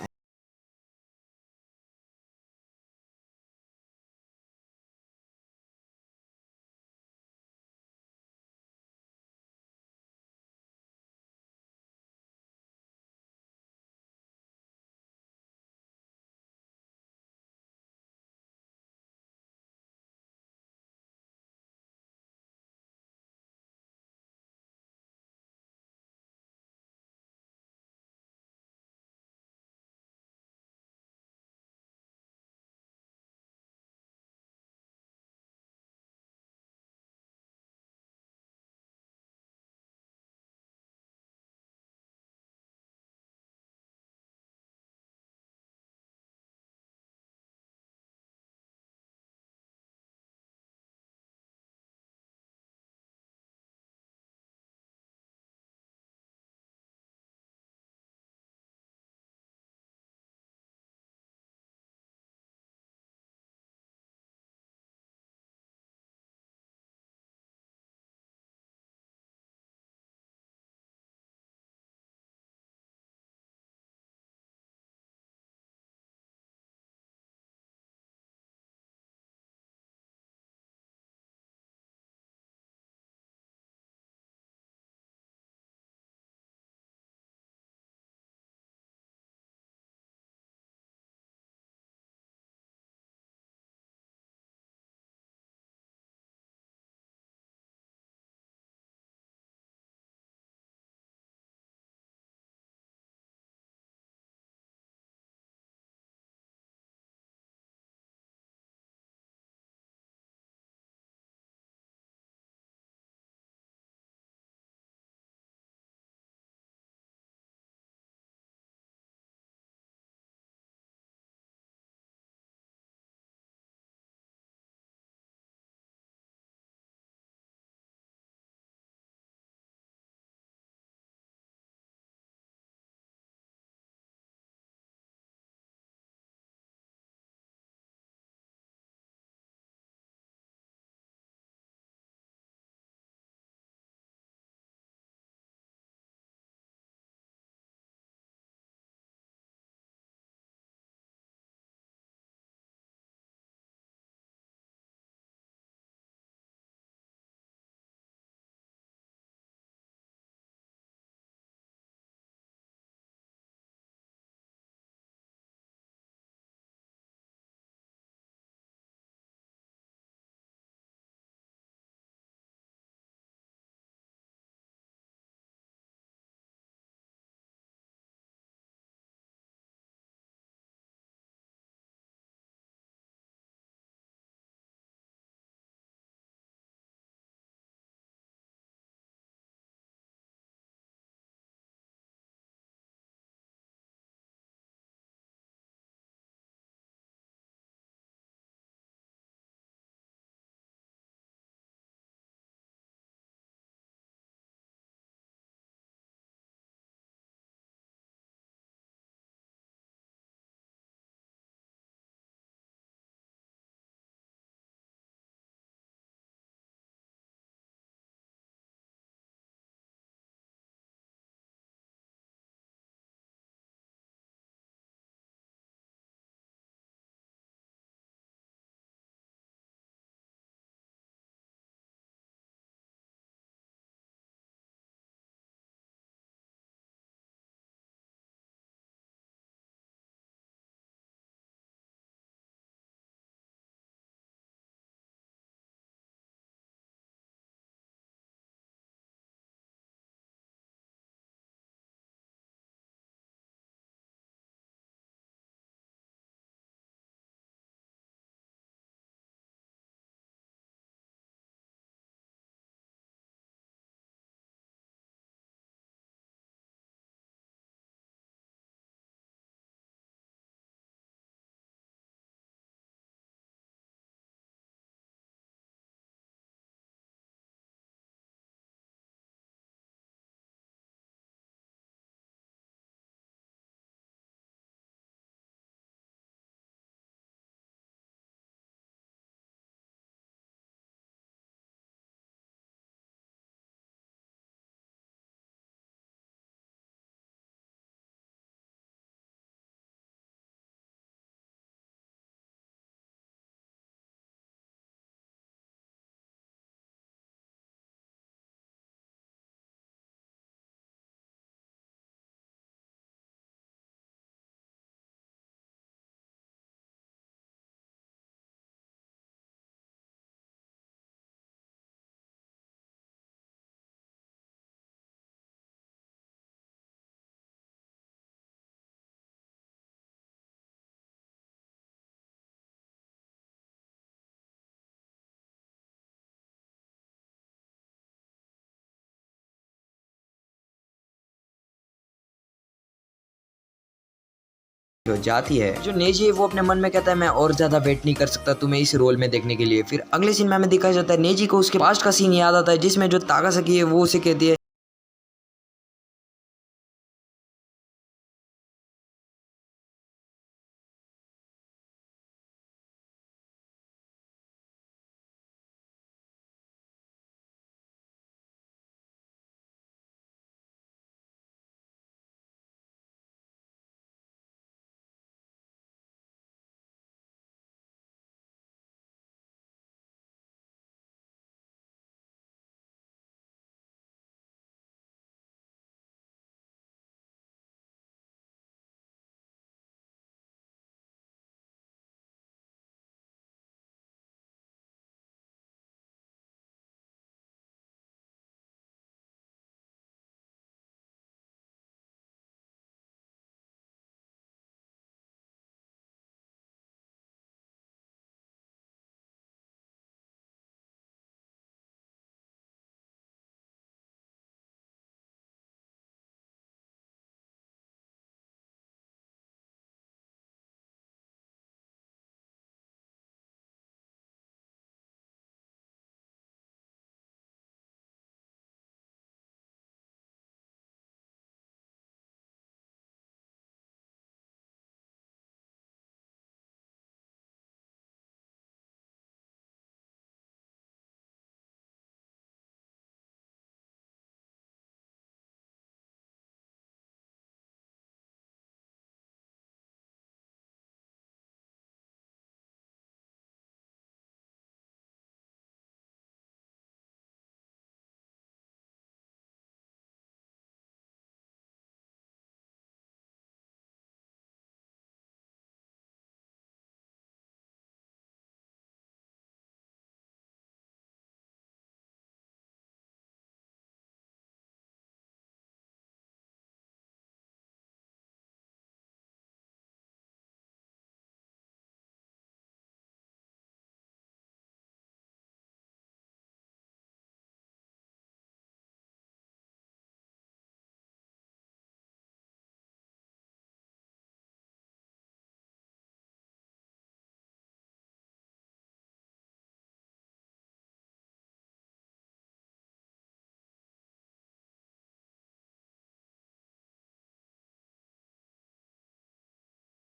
जो जाती है। जो नेजी है वो अपने मन में कहता है मैं और ज्यादा वेट नहीं कर सकता तुम्हें इस रोल में देखने के लिए। फिर अगले सीन में हमें दिखाया जाता है नेजी को उसके पास्ट का सीन याद आता है जिसमें जो ताकासाकी है वो उसे कहती है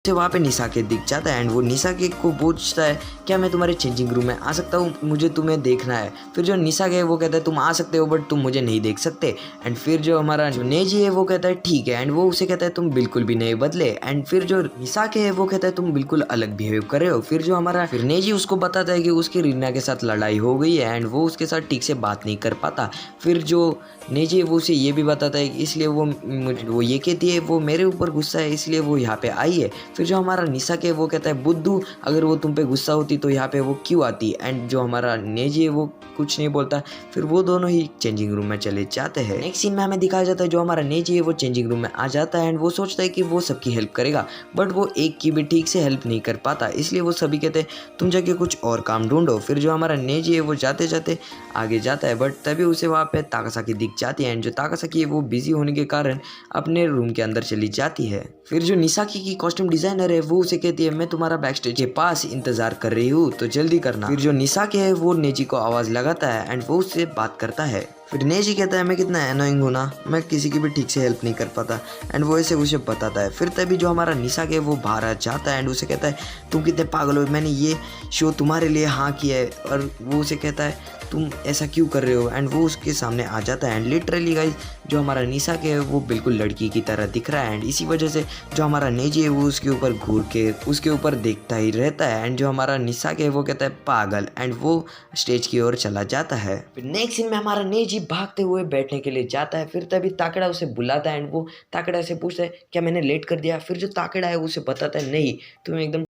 से वहाँ पे निशा के दिख जाता है एंड वो निशा के को पूछता है क्या मैं तुम्हारे चेंजिंग रूम में आ सकता हूँ मुझे तुम्हें देखना है। फिर जो निशा के है वो कहता है तुम आ सकते हो बट तुम मुझे नहीं देख सकते। एंड फिर जो हमारा जो नेजी है वो कहता है ठीक है एंड वो उसे कहता है तुम बिल्कुल भी नहीं बदले। एंड फिर जो निशा के है वो कहता है तुम बिल्कुल अलग बिहेव कर रहे हो। फिर जो हमारा फिर नेजी उसको बताता है कि उसकी रीना के साथ लड़ाई हो गई है एंड वो उसके साथ ठीक से बात नहीं कर पाता। फिर जो नेजी है वो उसे ये भी बताता है कि इसलिए वो ये कहती है वो मेरे ऊपर गुस्सा है इसलिए वो यहाँ पे आई है। फिर जो हमारा निशा के वो कहता है बुद्धू अगर वो तुम पे गुस्सा होती तो यहाँ पे वो क्यों आती। एंड जो हमारा नेजी है वो कुछ नहीं बोलता। फिर वो दोनों ही चेंजिंग रूम में चले जाते हैं। नेक्स्ट सीन में हमें दिखाया जाता है जो हमारा नेजी है वो चेंजिंग रूम में आ जाता है एंड वो सोचता है कि वो सबकी हेल्प करेगा बट वो एक की भी ठीक से हेल्प नहीं कर पाता। इसलिए वो सभी कहते हैं तुम जाके कुछ और काम ढूंढो। फिर जो हमारा नेजी है वो जाते जाते आगे जाता है बट तभी उसे वहाँ पे ताकासाकी दिख जाती है एंड जो ताकासाकी है वो बिजी होने के कारण अपने रूम के अंदर चली जाती है। फिर जो निसाकी की कॉस्ट्यूम डिजाइनर है वो उसे कहती है मैं तुम्हारा बैक स्टेज के पास इंतजार कर रही हूँ तो जल्दी करना। फिर जो निसाकी है वो नेजी को आवाज लगाता है एंड वो उससे बात करता है। फिर नेजी कहता है मैं कितना एनोइंग हूँ ना मैं किसी की भी ठीक से हेल्प नहीं कर पाता एंड वो ऐसे उसे बताता है। फिर तभी जो हमारा निसाकी है वो बाहर आ जाता है एंड उसे कहता है तुम कितने पागल हो मैंने ये शो तुम्हारे लिए हाँ किया है। और वो उसे कहता है तुम ऐसा क्यों कर रहे हो एंड वो उसके सामने आ जाता है एंड लिटरली गाइस जो हमारा निसाकी है वो बिल्कुल लड़की की तरह दिख रहा है एंड इसी वजह से जो हमारा नेजी है वो उसके ऊपर घूर के उसके ऊपर देखता ही रहता है। एंड जो हमारा निसाकी है वो कहता है पागल एंड वो स्टेज की ओर चला जाता है। फिर नेक्स्ट सीन में हमारा नेजी भागते हुए बैठने के लिए जाता है। फिर तभी ताकेड़ा उसे बुलाता है एंड वो ताकेड़ा से पूछता है क्या मैंने लेट कर दिया। फिर जो ताकेड़ा है उसे बताता है नहीं तुम एकदम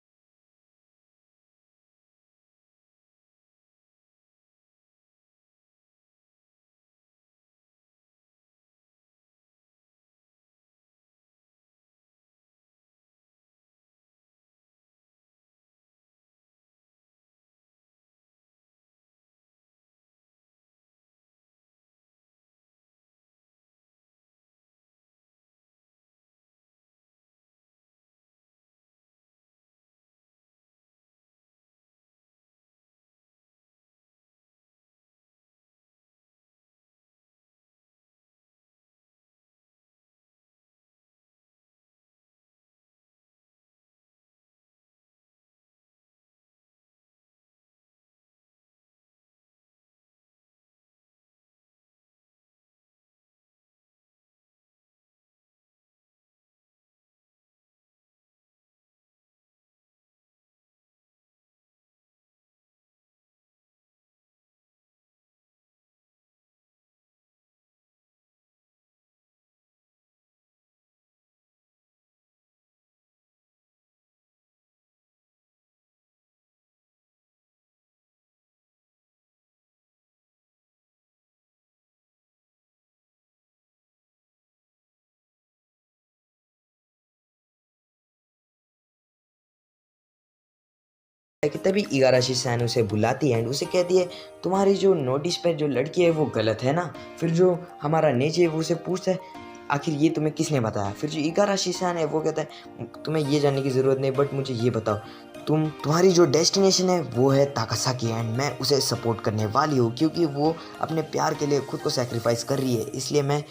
कि तभी इगाराशी सैन उसे बुलाती है एंड उसे कहती है तुम्हारी जो नोटिस पे जो लड़की है वो गलत है ना। फिर जो हमारा नेजी है वो उसे पूछता है आखिर ये तुम्हें किसने बताया। फिर जो इगाराशी सैन है वो कहता है तुम्हें ये जानने की ज़रूरत नहीं, बट मुझे ये बताओ तुम्हारी जो डेस्टिनेशन है वो है ताकासाकी एंड मैं उसे सपोर्ट करने वाली हूँ क्योंकि वो अपने प्यार के लिए खुद को सेक्रीफाइस कर रही है, इसलिए मैं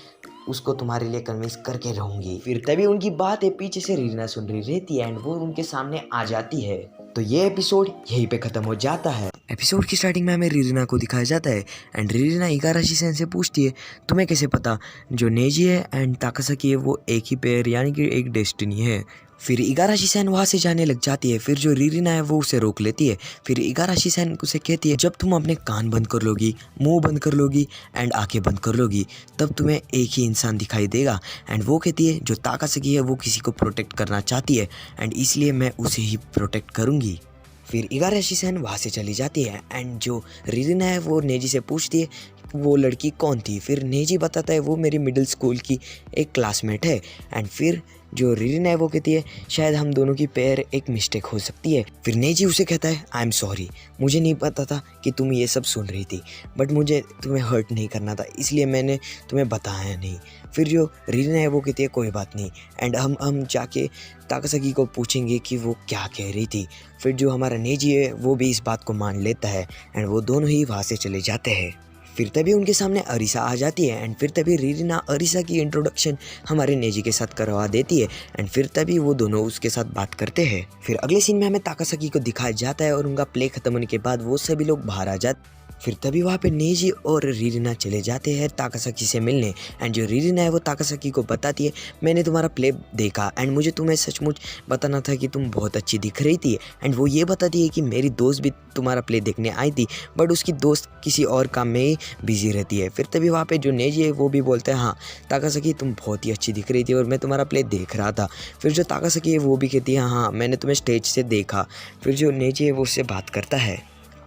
उसको तुम्हारे लिए कन्विंस करके रहूंगी। फिर तभी उनकी बातें पीछे से रीना सुन रही रहती है एंड वो उनके सामने आ जाती है। तो ये एपिसोड यहीं पे खत्म हो जाता है। एपिसोड की स्टार्टिंग में हमें रीना को दिखाया जाता है एंड रीना इगाराशी सैन से पूछती है तुम्हें कैसे पता जो नेजी है एंड ताकासाकी है वो एक ही पेयर यानी कि एक डेस्टिनी है। फिर इगाराशी सैन वहाँ से जाने लग जाती है। फिर जो रीना है वो उसे रोक लेती है। फिर इगाराशी सैन उसे कहती है जब तुम अपने कान बंद कर लोगी, मुंह बंद कर लोगी एंड आंखें बंद कर लोगी तब तुम्हें एक ही इंसान दिखाई देगा। एंड वो कहती है जो ताकासाकी है वो किसी को प्रोटेक्ट करना चाहती है एंड इसलिए मैं उसे ही प्रोटेक्ट करूँगी। फिर इगाराशी सैन वहाँ से चली जाती है एंड जो रीना है वो नेजी से पूछती है वो लड़की कौन थी। फिर नेजी बताता है वो मेरी मिडिल स्कूल की एक क्लासमेट है एंड फिर जो रीना है वो कहती है शायद हम दोनों की पेयर एक मिस्टेक हो सकती है। फिर नेजी उसे कहता है आई एम सॉरी, मुझे नहीं पता था कि तुम ये सब सुन रही थी, बट मुझे तुम्हें हर्ट नहीं करना था इसलिए मैंने तुम्हें बताया नहीं। फिर जो रीना है वो कहती है कोई बात नहीं एंड हम जाके ताकासाकी को पूछेंगे कि वो क्या कह रही थी। फिर जो हमारा नेजी है वो भी इस बात को मान लेता है एंड वो दोनों ही वहाँ से चले जाते हैं। फिर तभी उनके सामने अरीसा आ जाती है एंड फिर तभी रीना अरीसा की इंट्रोडक्शन हमारे नेजी के साथ करवा देती है एंड फिर तभी वो दोनों उसके साथ बात करते हैं। फिर अगले सीन में हमें ताकासाकी को दिखाया जाता है और उनका प्ले खत्म होने के बाद वो सभी लोग बाहर आ जाते। फिर तभी वहाँ पे नेजी और रीना चले जाते हैं ताकासाकी से मिलने एंड जो रीना है वो ताकासाकी को बताती है मैंने तुम्हारा प्ले देखा एंड मुझे तुम्हें सचमुच बताना था कि तुम बहुत अच्छी दिख रही थी। एंड वो ये बताती है कि मेरी दोस्त भी तुम्हारा प्ले देखने आई थी बट उसकी दोस्त किसी और काम में ही बिजी रहती है। फिर तभी वहाँ पे जो नेजी है वो भी बोलते हैं हाँ ताकासाकी तुम बहुत ही अच्छी दिख रही थी और मैं तुम्हारा प्ले देख रहा था। फिर जो ताकासाकी है वो भी कहती है हाँ मैंने तुम्हें स्टेज से देखा। फिर जो नेजी है वो उससे बात करता है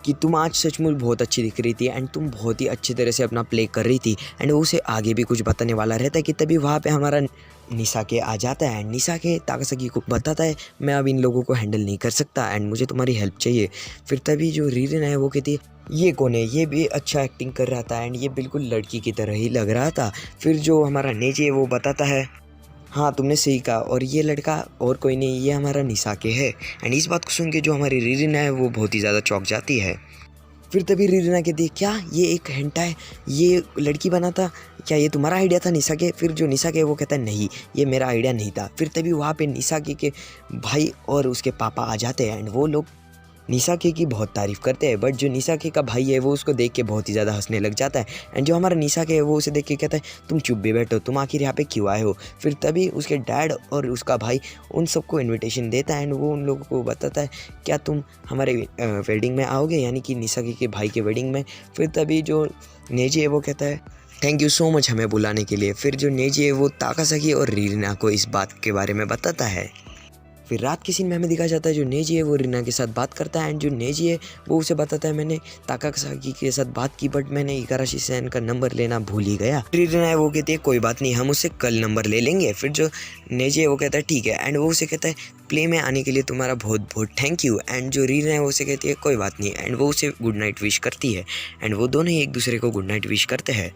कि तुम आज सचमुच बहुत अच्छी दिख रही थी एंड तुम बहुत ही अच्छी तरह से अपना प्ले कर रही थी एंड वो उसे आगे भी कुछ बताने वाला रहता है कि तभी वहाँ पे हमारा निसाके आ जाता है एंड निसाके ताकासाकी को बताता है मैं अब इन लोगों को हैंडल नहीं कर सकता एंड मुझे तुम्हारी हेल्प चाहिए। फिर तभी जो रीना है वो कहती है ये कौन है, ये भी अच्छा एक्टिंग कर रहा था एंड ये बिल्कुल लड़की की तरह ही लग रहा था। फिर जो हमारा नेजी है वो बताता है हाँ तुमने सही कहा और ये लड़का और कोई नहीं ये हमारा निसाके है। एंड इस बात को सुन के जो हमारी रीना है वो बहुत ही ज़्यादा चौंक जाती है। फिर तभी रीना कहती है क्या ये एक हेंटा है, ये लड़की बना था क्या, ये तुम्हारा आइडिया था निसाके। फिर जो निसाके है वो कहता है नहीं ये मेरा आइडिया नहीं था। फिर तभी वहाँ पे निसाके के भाई और उसके पापा आ जाते हैं एंड वो लोग निसाके की बहुत तारीफ़ करते हैं बट जो निसाके का भाई है वो उसको देख के बहुत ही ज़्यादा हंसने लग जाता है एंड जो हमारा निसाके है वो उसे देख के कहता है तुम चुप भी बैठो, तुम आखिर यहाँ पे क्यों आए हो। फिर तभी उसके डैड और उसका भाई उन सबको इनविटेशन देता है एंड वो उन लोगों को बताता है क्या तुम हमारे वेडिंग में आओगे यानी कि निसाके के भाई के वेडिंग में। फिर तभी जो नेजी है वो कहता है थैंक यू सो मच हमें बुलाने के लिए। फिर जो नेजी है वो ताकासाकी और रीना को इस बात के बारे में बताता है। फिर रात के सीन में हमें दिखाया जाता है जो नेजी है वो रीना के साथ बात करता है एंड जो नेजी है वो उसे बताता है मैंने ताकासाकी के साथ बात की बट मैंने इगाराशी सैन का नंबर लेना भूल ही गया। रीना है वो कहती है कोई बात नहीं हम उससे कल नंबर ले लेंगे। फिर जो नेजी है वो कहता है ठीक है एंड वो उसे कहता है प्ले में आने के लिए तुम्हारा बहुत बहुत थैंक यू। एंड जो रीना है वो उसे कहती है कोई बात नहीं एंड वो उसे गुड नाइट विश करती है एंड वो दोनों ही एक दूसरे को गुड नाइट विश करते हैं।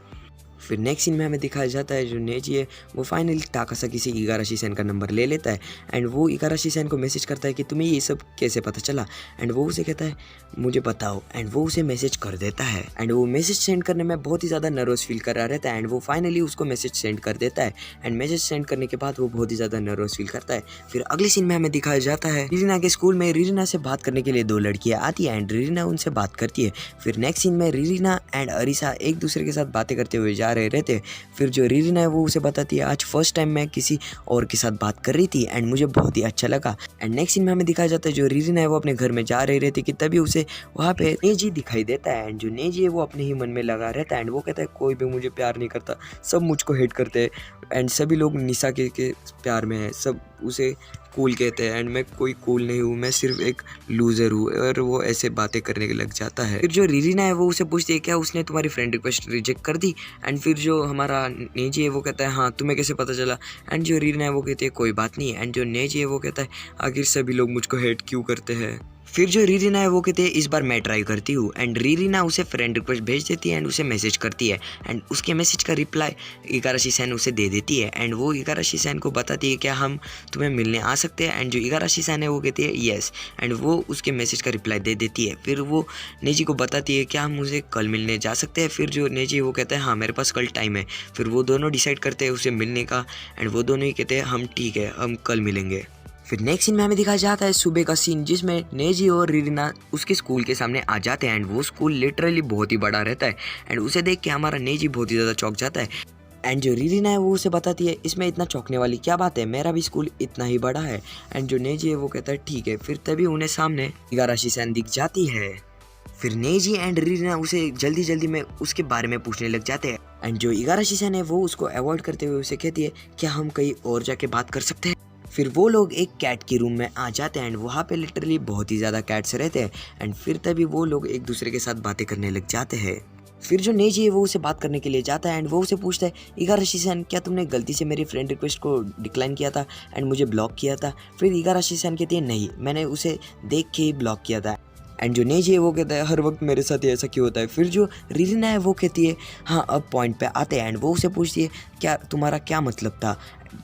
फिर नेक्स्ट सीन में हमें दिखाया जाता है जो नेजी है वो फाइनली ताकासाकी से इगाराशी सैन का नंबर ले लेता है एंड वो इगाराशी सैन को मैसेज करता है कि तुम्हें ये सब कैसे पता चला। एंड वो उसे कहता है मुझे बताओ एंड वो उसे मैसेज कर देता है एंड वो मैसेज सेंड करने में बहुत ही ज़्यादा नर्वस फील कर रहा रहता है एंड वो फाइनली उसको मैसेज सेंड कर देता है एंड मैसेज सेंड करने के बाद वो बहुत ही ज़्यादा नर्वस फील करता है। फिर अगले सीन में हमें दिखाया जाता है रीना के स्कूल में रीना से बात करने के लिए दो लड़कियाँ आती है एंड रीना उनसे बात करती है। फिर नेक्स्ट सीन में रीना एंड अरीसा एक दूसरे के साथ बातें करते हुए जा रहे रहते। फिर जो रीना है वो उसे बताती है आज फर्स्ट टाइम मैं किसी और के साथ बात कर रही थी एंड मुझे बहुत ही अच्छा लगा। एंड नेक्स्ट सीन में हमें दिखाया जाता है जो रीना है वो अपने घर में जा रही रहती कि तभी उसे वहाँ पे नेजी दिखाई देता है एंड जो नेजी है वो अपने ही मन में लगा रहता है एंड वो कहता है कोई भी मुझे प्यार नहीं करता, सब मुझको हेट करते हैं एंड सभी लोग निसाके के प्यार में है, सब उसे कूल कहते हैं एंड मैं कोई कूल नहीं हूँ, मैं सिर्फ एक लूज़र हूँ। और वो ऐसे बातें करने के लग जाता है। फिर जो रीना है वो उसे पूछती है क्या उसने तुम्हारी फ्रेंड रिक्वेस्ट रिजेक्ट कर दी। एंड फिर जो हमारा नेजी है वो कहता है हाँ तुम्हें कैसे पता चला। एंड जो रीना है वो कहती है कोई बात नहीं। एंड जो नेजी है वो कहता है आखिर सभी लोग मुझको हेट क्यों करते हैं। फिर जो रीरीना है वो कहती है इस बार मैं ट्राई करती हूँ एंड रीरीना उसे फ्रेंड रिक्वेस्ट भेज देती है एंड उसे मैसेज करती है एंड उसके मैसेज का रिप्लाई इगाराशी सैन उसे दे देती है एंड वो इगाराशी सैन को बताती है क्या हम तुम्हें मिलने आ सकते हैं एंड जो इगाराशी सैन है वो कहती है येस एंड वो उसके मैसेज का रिप्लाई दे देती है। फिर वो नेजी को बताती है क्या हम मुझे कल मिलने जा सकते हैं। फिर जो नेजी वो कहता है हाँ मेरे पास कल टाइम है। फिर वो दोनों डिसाइड करते हैं उसे मिलने का एंड वो दोनों ही कहते हैं हम ठीक है हम कल मिलेंगे। फिर नेक्स्ट सीन में हमें दिखाया जाता है सुबह का सीन जिसमें नेजी और रीरिना उसके स्कूल के सामने आ जाते हैं एंड वो स्कूल लिटरली बहुत ही बड़ा रहता है एंड उसे देख के हमारा नेजी बहुत ही ज़्यादा चौंक जाता है एंड जो रीरिना है वो उसे बताती है इसमें इतना चौंकने वाली क्या बात है, मेरा भी स्कूल इतना ही बड़ा है। एंड जो नेजी है वो कहता है ठीक है। फिर तभी उन्हें सामने इगाराशी सैन दिख जाती है। फिर नेजी एंड रीरिना उसे जल्दी जल्दी में उसके बारे में पूछने लग जाते हैं एंड जो इगाराशी सैन है वो उसको अवॉइड करते हुए उसे कहती है क्या हम कहीं और जाके बात कर सकते हैं। फिर वो लोग एक कैट की रूम में आ जाते हैं एंड वहाँ पे लिटरली बहुत ही ज़्यादा कैट्स रहते हैं एंड फिर तभी वो लोग एक दूसरे के साथ बातें करने लग जाते हैं। फिर जो नेजी है वो उसे बात करने के लिए जाता है एंड वो उसे पूछता है इगाराशी सैन क्या तुमने गलती से मेरी फ्रेंड रिक्वेस्ट को डिक्लाइन किया था एंड मुझे ब्लॉक किया था। फिर इगाराशी सैन कहती है नहीं मैंने उसे देख के ही ब्लॉक किया था एंड जो नेजी है वो कहता है हर वक्त मेरे साथ ऐसा क्यों होता है। फिर जो रीरिना है वो कहती है हाँ अब पॉइंट पे आते हैं एंड वो उसे पूछती है क्या तुम्हारा क्या मतलब था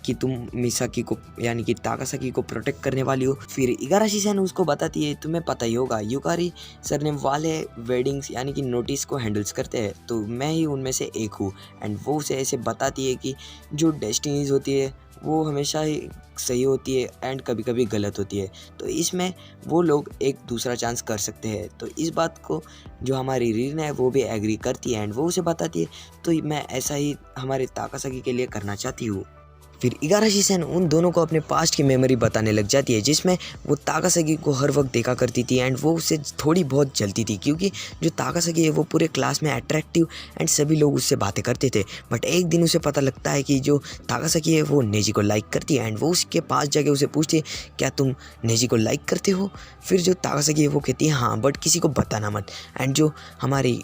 कि तुम मिसाकी को यानी कि ताकासाकी को प्रोटेक्ट करने वाली हो। फिर इगाराशी सैन उसको बताती है तुम्हें पता ही होगा युकारी सरनेम वाले वेडिंग्स यानी कि नोटिस को हैंडल्स करते हैं तो मैं ही उनमें से एक हूँ एंड वो उसे ऐसे बताती है कि जो डेस्टिनीज होती है वो हमेशा ही सही होती है एंड कभी कभी गलत होती है तो इसमें वो लोग एक दूसरा चांस कर सकते हैं। तो इस बात को जो हमारी रीना है वो भी एग्री करती है एंड वो उसे बताती है तो मैं ऐसा ही हमारे ताकासाकी के लिए करना चाहती हूँ। फिर इगाराशी सैन उन दोनों को अपने पास्ट की मेमोरी बताने लग जाती है जिसमें वो ताकासाकी को हर वक्त देखा करती थी एंड वो उससे थोड़ी बहुत जलती थी क्योंकि जो ताकासाकी है वो पूरे क्लास में अट्रैक्टिव एंड सभी लोग उससे बातें करते थे। बट एक दिन उसे पता लगता है कि जो ताकासाकी है वो नेजी को लाइक करती है एंड वो उसके पास जाके उसे पूछती है क्या तुम नेजी को लाइक करते हो। फिर जो ताकासाकी है वो कहती है हाँ बट किसी को बताना मत एंड जो हमारी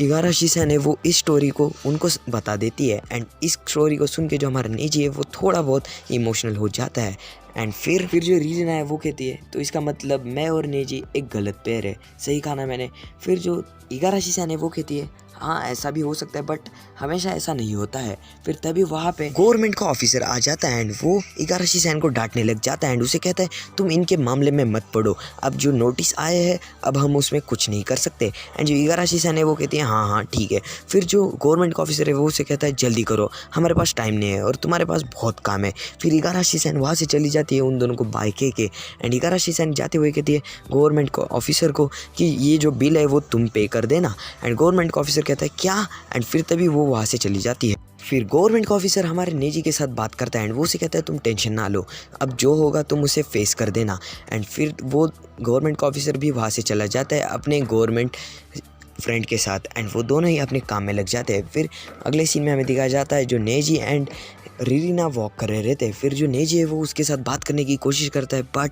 इगाराशी सैन है वो इस स्टोरी को उनको बता देती है एंड इस स्टोरी को सुन के जो हमारा नेजी है वो थोड़ा बहुत इमोशनल हो जाता है एंड फिर जो रीजन है वो कहती है तो इसका मतलब मैं और नेजी एक गलत पेयर है, सही कहा ना मैंने। फिर जो इगाराशी सैन है वो कहती है हाँ ऐसा भी हो सकता है बट हमेशा ऐसा नहीं होता है। फिर तभी वहाँ पे गवर्नमेंट का ऑफिसर आ जाता है एंड वो इगाराशी सैन को डांटने लग जाता है एंड उसे कहता है तुम इनके मामले में मत पड़ो, अब जो नोटिस आए हैं अब हम उसमें कुछ नहीं कर सकते। एंड जो इगाराशी सैन है वो कहती है हाँ हाँ ठीक है। फिर जो गवर्नमेंट का ऑफिसर है वो उसे कहता है जल्दी करो हमारे पास टाइम नहीं है और तुम्हारे पास बहुत काम है। फिर इगाराशी सैन वहाँ से चली जाती है उन दोनों को बाय के एंड इगाराशी सैन जाते हुए कहती है गवर्नमेंट को ऑफिसर को कि ये जो बिल है वो तुम पे कर देना एंड गवर्नमेंट का ऑफिसर कहता है क्या एंड फिर तभी वो वहाँ से चली जाती है। फिर गवर्नमेंट का ऑफिसर हमारे नेजी के साथ बात करता है एंड वो उसे कहता है तुम टेंशन ना लो, अब जो होगा तुम उसे फेस कर देना। एंड फिर वो गवर्नमेंट का ऑफिसर भी वहाँ से चला जाता है अपने गवर्नमेंट फ्रेंड के साथ एंड वो दोनों ही अपने काम में लग जाते हैं। फिर अगले सीन में हमें दिखाया जाता है जो नेजी एंड रीरिना वॉक कर रहे रहते हैं। फिर जो नेजी है वो उसके साथ बात करने की कोशिश करता है बट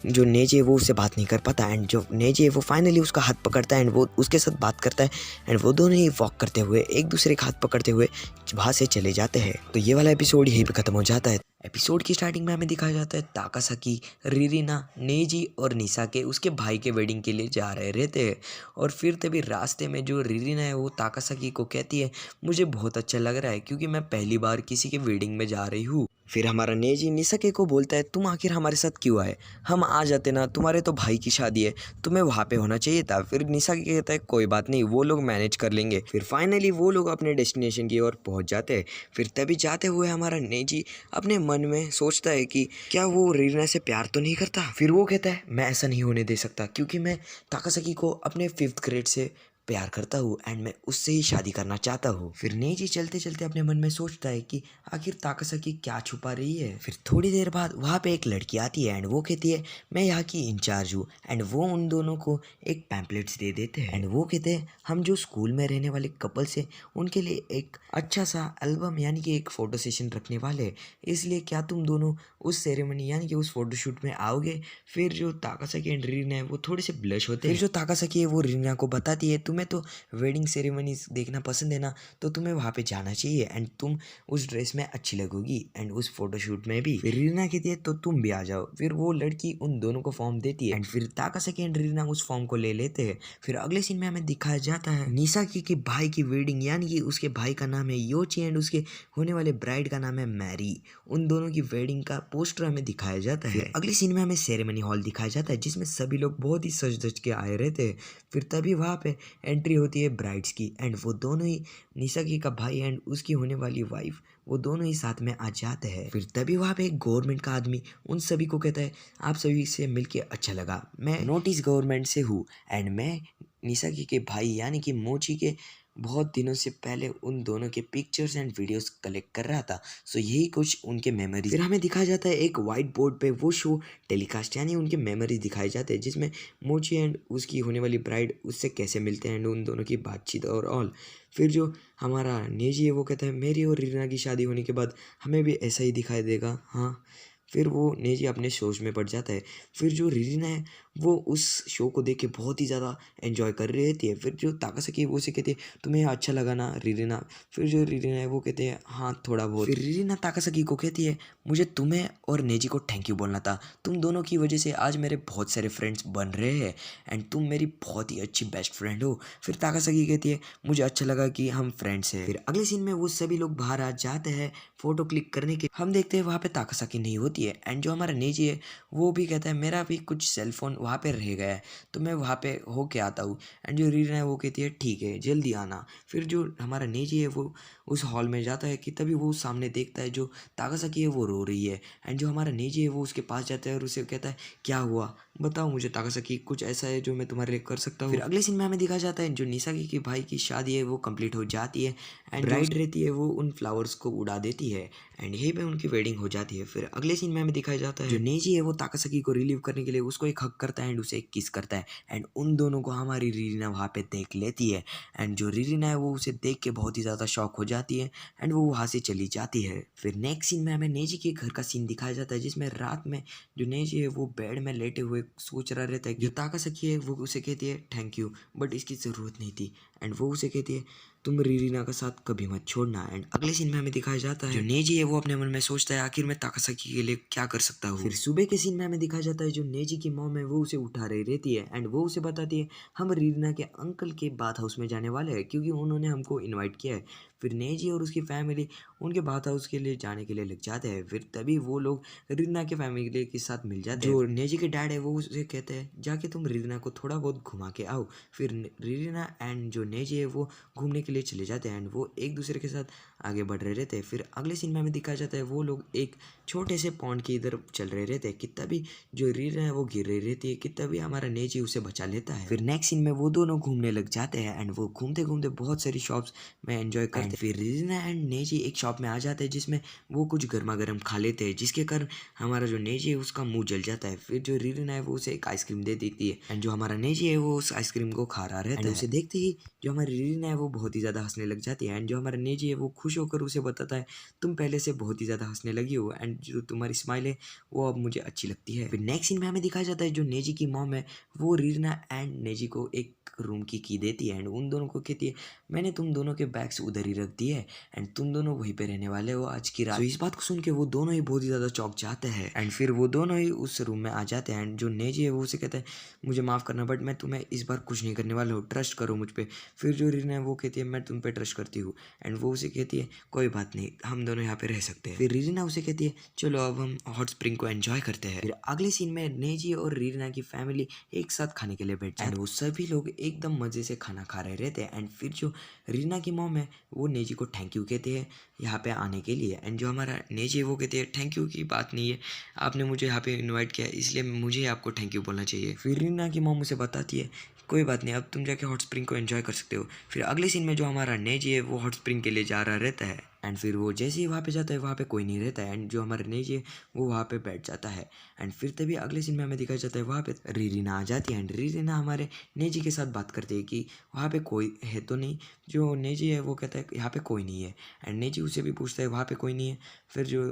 जो नेजी है वो उससे बात नहीं कर पाता एंड जो नेजी है वो फाइनली उसका हाथ पकड़ता है एंड वो उसके साथ बात करता है एंड वो दोनों ही वॉक करते हुए एक दूसरे का हाथ पकड़ते हुए वहाँ से चले जाते हैं। तो ये वाला एपिसोड यहीं पे ख़त्म हो जाता है। एपिसोड की स्टार्टिंग में हमें दिखाया जाता है ताकासाकी, रीरिना, नेजी और निसा के उसके भाई के वेडिंग के लिए जा रहे रहते हैं और फिर तभी रास्ते में जो रीरिना है वो ताकासाकी को कहती है मुझे बहुत अच्छा लग रहा है क्योंकि मैं पहली बार किसी के वेडिंग में जा रही हूँ। फिर हमारा नेजी निसाके को बोलता है तुम आखिर हमारे साथ क्यों आए, हम आ जाते ना, तुम्हारे तो भाई की शादी है, तुम्हें वहाँ पे होना चाहिए था। फिर निसाके कहता है कोई बात नहीं वो लोग मैनेज कर लेंगे। फिर फाइनली वो लोग अपने डेस्टिनेशन की ओर पहुँच जाते हैं। फिर तभी जाते हुए हमारा नेजी अपने मन में सोचता है कि क्या वो रीना से प्यार तो नहीं करता। फिर वो कहता है मैं ऐसा नहीं होने दे सकता क्योंकि मैं ताकासाकी को अपने 5th ग्रेड से प्यार करता हूँ एंड मैं उससे ही शादी करना चाहता हूँ। फिर नेजी चलते चलते अपने मन में सोचता है कि आखिर ताकासाकी क्या छुपा रही है। फिर थोड़ी देर बाद वहाँ पे एक लड़की आती है एंड वो कहती है मैं यहाँ की इंचार्ज हूँ एंड वो उन दोनों को एक पैम्पलेट्स दे देते हैं एंड वो कहते हैं हम जो स्कूल में रहने वाले कपल्स हैं उनके लिए एक अच्छा सा एल्बम यानी कि एक फ़ोटो सेशन रखने वाले हैं, इसलिए क्या तुम दोनों उस सेरेमनी यानी कि उस फोटोशूट में आओगे। फिर जो ताकासाकी एंड रीना है वो थोड़े से ब्लश होते हैं। फिर जो ताकासाकी है वो रीना को बताती है तुम्हें तुम्हें तो वेडिंग सेरेमनी देखना पसंद है ना, तो तुम्हें वहाँ पे जाना चाहिए एंड तुम उस ड्रेस में अच्छी लगोगी एंड उस फोटोशूट में भी। फिर रीना कहती है तो तुम भी आ जाओ। फिर वो लड़की उन दोनों को फॉर्म देती है एंड फिर ताकासाकी एंड रीना उस फॉर्म को ले लेते हैं। फिर अगले सीन में हमें दिखाया जाता है निसाकी के भाई की वेडिंग, यानी कि उसके भाई का नाम है योची एंड उसके होने वाले ब्राइड का नाम है मैरी। उन दोनों की वेडिंग का पोस्टर हमें दिखाया जाता है। फिर अगले सीन में हमें सेरेमनी हॉल दिखाया जाता है जिसमें सभी लोग बहुत ही सज धज के आए रहते हैं। फिर तभी वहाँ पे एंट्री होती है ब्राइड्स की एंड वो दोनों ही निसाकी का भाई एंड उसकी होने वाली वाइफ वो दोनों ही साथ में आ जाते हैं। फिर तभी वहाँ पे एक गवर्नमेंट का आदमी उन सभी को कहता है आप सभी से मिलके अच्छा लगा, मैं नोटिस गवर्नमेंट से हूँ एंड मैं निसाकी के भाई यानी कि मोची के बहुत दिनों से पहले उन दोनों के पिक्चर्स एंड वीडियोस कलेक्ट कर रहा था। सो यही कुछ उनके मेमोरीज। फिर हमें दिखाया जाता है एक वाइट बोर्ड पे वो शो टेलीकास्ट, यानी उनके मेमोरीज दिखाए जाते हैं जिसमें मोची एंड उसकी होने वाली ब्राइड उससे कैसे मिलते हैं एंड उन दोनों की बातचीत और ऑल। फिर जो हमारा नेजी है वो कहता है मेरी और रीना की शादी होने के बाद हमें भी ऐसा ही दिखाई देगा। हाँ, फिर वो नेजी अपने शोज में पड़ जाता है। फिर जो रीना है वो उस शो को देख के बहुत ही ज़्यादा एंजॉय कर रही रहती है। फिर जो ताकासाकी वो से कहते हैं तुम्हें अच्छा लगा ना रीना। फिर जो रीना है वो कहते हैं हाँ थोड़ा बहुत। फिर रीना ताकासाकी को कहती है मुझे तुम्हें और नेजी को थैंक यू बोलना था, तुम दोनों की वजह से आज मेरे बहुत सारे फ्रेंड्स बन रहे हैं एंड तुम मेरी बहुत ही अच्छी बेस्ट फ्रेंड हो। फिर ताकासाकी कहती है मुझे अच्छा लगा कि हम फ्रेंड्स हैं। फिर अगले सीन में वो सभी लोग बाहर आ जाते हैं फोटो क्लिक करने के। हम देखते हैं वहाँ पे ताकासाकी नहीं होती है एंड जो हमारा नेजी है वो भी कहता है मेरा भी कुछ सेल फोन वहाँ पे रह गया है तो मैं वहाँ पे होके आता हूँ। एंड जो रीना है वो कहती है ठीक है जल्दी आना। फिर जो हमारा नेजी है वो उस हॉल में जाता है कि तभी वो सामने देखता है जो ताकासाकी है वो रो रही है एंड जो हमारा नेजी है वो उसके पास जाता है और उसे कहता है क्या हुआ बताओ मुझे ताकासाकी, कुछ ऐसा है जो मैं तुम्हारे लिए कर सकता हूँ। फिर अगले सीन में हमें दिखाया जाता है जो निसाकी के भाई की शादी है वो कंप्लीट हो जाती है एंड ब्राइड रहती है वो उन फ्लावर्स को उड़ा देती है एंड यहीं पे उनकी वेडिंग हो जाती है। फिर अगले सीन में हमें दिखाया जाता है जो नेजी है वो ताकासाकी को रिलीव करने के लिए उसको एक हक करता है एंड उसे एक किस करता है एंड उन दोनों को हमारी रीना वहाँ पे देख लेती है एंड जो रीना है वो उसे देख के बहुत ही ज़्यादा शॉक हो जाती है एंड वो वहाँ से चली जाती है। फिर नेक्स्ट सीन में हमें नेजी के घर का सीन दिखाया जाता है जिसमें रात में जो नेजी है वो बेड में लेटे हुए सोच रहा रहता है। जो ताकासाकी है वो उसे कहती है थैंक यू बट इसकी ज़रूरत नहीं थी एंड वो उसे कहती है तुम रीना का साथ कभी मत छोड़ना। एंड अगले सीन में हमें दिखाया जाता है जो नेजी है वो अपने मन में सोचता है आखिर मैं ताकासाकी के लिए क्या कर सकता हूँ। फिर सुबह के सीन में हमें दिखाया जाता है जो नेजी की मॉम है वो उसे उठा रही रहती है एंड वो उसे बताती है हम रीना के अंकल के बाथ हाउस में जाने वाले हैं क्योंकि उन्होंने हमको इन्वाइट किया है। फिर नेजी और उसकी फैमिली उनके बाथ हाउस के लिए जाने के लिए लग जाते हैं। फिर तभी वो लोग रीना के फैमिली के साथ मिल जाते हैं। जो नेजी के डैड है वो उसे कहते हैं जाके तुम रीना को थोड़ा बहुत घुमा के आओ। फिर रीना एंड जो नेजी है वो घूमने के लिए चले जाते हैं एंड वो एक दूसरे के साथ आगे बढ़ रहे रहते हैं। फिर अगले सीन में हमें दिखाया जाता है वो लोग एक छोटे से पॉन्ड की इधर चल रहे रहते हैं कि तभी जो रीना है वो गिर रही रहती है कि तभी हमारा नेजी उसे बचा लेता है। फिर नेक्स्ट सीन में वो दोनों घूमने लग जाते हैं एंड वो घूमते घूमते बहुत सारी शॉप्स में एंजॉय करते हैं। फिर रीना एंड नेजी एक शॉप में आ जाते हैं जिसमें वो कुछ गर्मा गर्म खा लेते हैं जिसके कारण हमारा जो नेजी है उसका मुंह जल जाता है। फिर जो रीना है वो उसे एक आइसक्रीम दे देती है एंड जो हमारा नेजी है वो उस आइसक्रीम को खा रहा रहता है। उसे देखते ही जो हमारी रीना है वो बहुत ही ज़्यादा हंसने लग जाती है एंड जो हमारा नेजी है वो खुश होकर उसे बताता है तुम पहले से बहुत ही ज़्यादा हंसने लगी हो एंड जो तुम्हारी स्माइल है वो अब मुझे अच्छी लगती है। फिर नेक्स्ट सीन में हमें दिखाया जाता है जो नेजी की मॉम है वो रीना एंड नेजी को एक रूम की देती है एंड उन दोनों को कहती है मैंने तुम दोनों के बैग्स उधर ही रख दिए एंड तुम दोनों वहीं पे रहने वाले हो आज की रात। तो इस बात को सुन के वो दोनों ही बहुत ही ज़्यादा चौंक जाते हैं एंड फिर वो दोनों ही उस रूम में आ जाते हैं एंड जो नेजी है वो उसे कहता है मुझे माफ़ करना बट मैं तुम्हें इस बार कुछ नहीं करने वाला हूँ, ट्रस्ट करो मुझ पर। फिर जो रीना है वो कहती है मैं तुम पे ट्रस्ट करती हूँ एंड वो उसे कहती है कोई बात नहीं हम दोनों यहाँ पे रह सकते हैं। फिर रीना उसे कहती है चलो अब हम हॉट स्प्रिंग को एंजॉय करते हैं। फिर अगले सीन में नेजी और रीना की फैमिली एक साथ खाने के लिए बैठ जाए एंड वो सभी लोग एकदम मज़े से खाना खा रहे रहते हैं एंड फिर जो रीना की मॉम है वो नेजी को थैंक यू कहते हैं यहाँ पे आने के लिए एंड जो हमारा नेजी है वो कहते हैं थैंक यू की बात नहीं है, आपने मुझे यहाँ पे इनवाइट किया इसलिए मुझे आपको थैंक यू बोलना चाहिए। फिर रीना की मॉम उसे बताती है कोई बात नहीं अब तुम जाके हॉट स्प्रिंग को एंजॉय कर सकते हो। फिर अगले सीन में जो हमारा नेजी है वो हॉट स्प्रिंग के लिए जा रहा रहता है एंड फिर वो जैसे ही वहाँ पे जाता है वहाँ पे कोई नहीं रहता है एंड जो हमारा नेजी है वो वहाँ पे बैठ जाता है एंड फिर तभी अगले सीन में हमें दिखाया जाता है वहाँ पे रीना आ जाती है एंड रीना हमारे नेजी के साथ बात करती है कि वहाँ पे कोई है तो नहीं। जो नेजी है वो कहता है यहाँ पे कोई नहीं है एंड नेजी उसे भी पूछता है वहाँ पे कोई नहीं है। फिर जो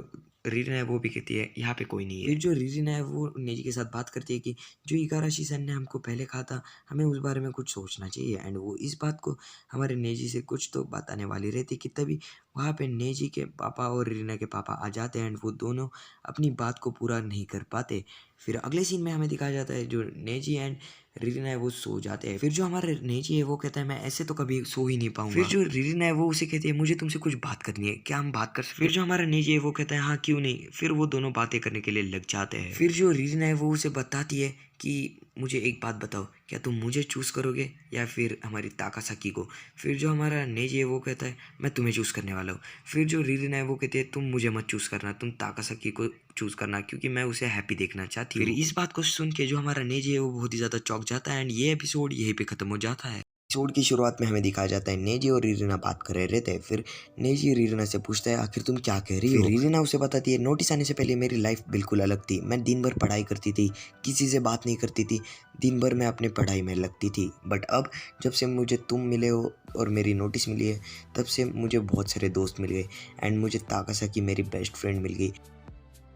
रीना है वो भी कहती है यहाँ पे कोई नहीं है। फिर जो रीना है वो नेजी के साथ बात करती है कि जो इगाराशी सन ने हमको पहले कहा था हमें उस बारे में कुछ सोचना चाहिए, एंड वो इस बात को हमारे नेजी से कुछ तो बताने वाली रहती कि तभी वहाँ पे नेजी के पापा और रीना के पापा आ जाते हैं एंड वो दोनों अपनी बात को पूरा नहीं कर पाते। फिर अगले सीन में हमें दिखाया जाता है जो नेजी एंड रीना है वो सो जाते हैं। फिर जो हमारा नेजी है वो कहता है मैं ऐसे तो कभी सो ही नहीं पाऊंगा। फिर जो रीना है वो उसे कहती है मुझे तुमसे कुछ बात करनी है, क्या हम बात कर सकते हैं? फिर जो हमारा नेजी है वो कहता है हाँ क्यों नहीं। फिर वो दोनों बातें करने के लिए लग जाते हैं। फिर जो रीना है वो उसे बताती है कि मुझे एक बात बताओ, क्या तुम मुझे चूज़ करोगे या फिर हमारी ताकासाकी को? फिर जो हमारा नेजी है वो कहता है मैं तुम्हें चूज़ करने वाला हूँ। फिर जो रीना है वो कहती है तुम मुझे मत चूज़ करना, तुम ताकासाकी को चूज़ करना क्योंकि मैं उसे हैप्पी देखना चाहती हूँ। फिर इस बात को सुन के जो हमारा नेजी है वो बहुत ही ज़्यादा चौंक जाता है एंड ये एपिसोड यहीं पे ख़त्म हो जाता है। एपिसोड की शुरुआत में हमें दिखाया जाता है नेजी और रीना बात कर रहे रहते हैं। फिर नेजी रीना से पूछता है आखिर तुम क्या कह रही हो? फिर रीना उसे बताती है नोटिस आने से पहले मेरी लाइफ बिल्कुल अलग थी, मैं दिन भर पढ़ाई करती थी, किसी से बात नहीं करती थी, दिन भर मैं अपने पढ़ाई में लगती थी। बट अब जब से मुझे तुम मिले हो और मेरी नोटिस मिली है तब से मुझे बहुत सारे दोस्त मिल गए एंड मुझे ताकासाकी मेरी बेस्ट फ्रेंड मिल गई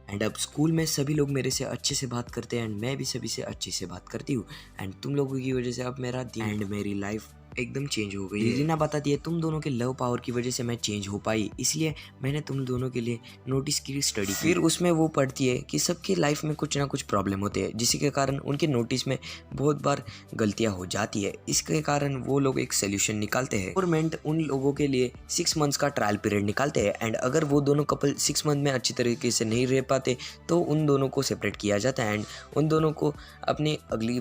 एंड अब स्कूल में सभी लोग मेरे से अच्छे से बात करते हैं एंड मैं भी सभी से अच्छे से बात करती हूँ एंड तुम लोगों की वजह से अब मेरा दिन एंड मेरी लाइफ एकदम चेंज हो गई है। रीना बताती है तुम दोनों के लव पावर की वजह से मैं चेंज हो पाई, इसलिए मैंने तुम दोनों के लिए नोटिस की स्टडी की। फिर उसमें वो पढ़ती है कि सबकी लाइफ में कुछ ना कुछ प्रॉब्लम होते हैं जिसी के कारण उनके नोटिस में बहुत बार गलतियां हो जाती है। इसके कारण वो लोग एक सोल्यूशन निकालते हैं। गवर्नमेंट उन लोगों के लिए 6 मंथ्स का ट्रायल पीरियड निकालते हैं एंड अगर वो दोनों कपल 6 मंथ में अच्छी तरीके से नहीं रह पाते तो उन दोनों को सेपरेट किया जाता है एंड उन दोनों को अपनी अगली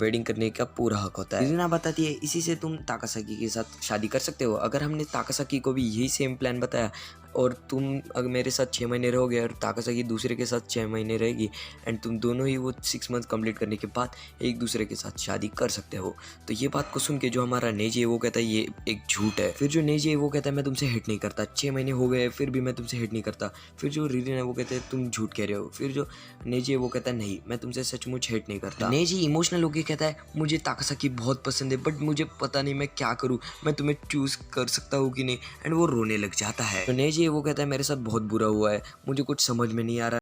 वेडिंग करने का पूरा हक होता है। रीना बताती है इसी से तुम ताकासाकी के साथ शादी कर सकते हो। अगर हमने ताकासाकी को भी यही सेम प्लान बताया और तुम अगर मेरे साथ 6 महीने रहोगे और ताकासाकी दूसरे के साथ 6 महीने रहेगी एंड तुम दोनों ही वो 6 मंथ कंप्लीट करने के बाद एक दूसरे के साथ शादी कर सकते हो। तो ये बात को सुन के जो हमारा नेजी है वो कहता है ये एक झूठ है। फिर जो नेजी है वो कहता है मैं तुमसे हिट नहीं करता, 6 महीने हो गए फिर भी मैं तुमसे हिट नहीं करता। फिर जो रीना है वो कहते हैं तुम झूठ कह रहे हो। फिर जो नेजी है वो कहता है नहीं मैं तुमसे सचमुच हिट नहीं करता। नेजी इमोशनल होकर कहता है मुझे ताकासाकी बहुत पसंद है बट मुझे पता नहीं मैं क्या करूँ, मैं तुम्हें चूज कर सकता हूँ कि नहीं, एंड वो रोने लग जाता है। तो नेजी है वो कहता है मेरे साथ बहुत बुरा हुआ है, मुझे कुछ समझ में नहीं आ रहा।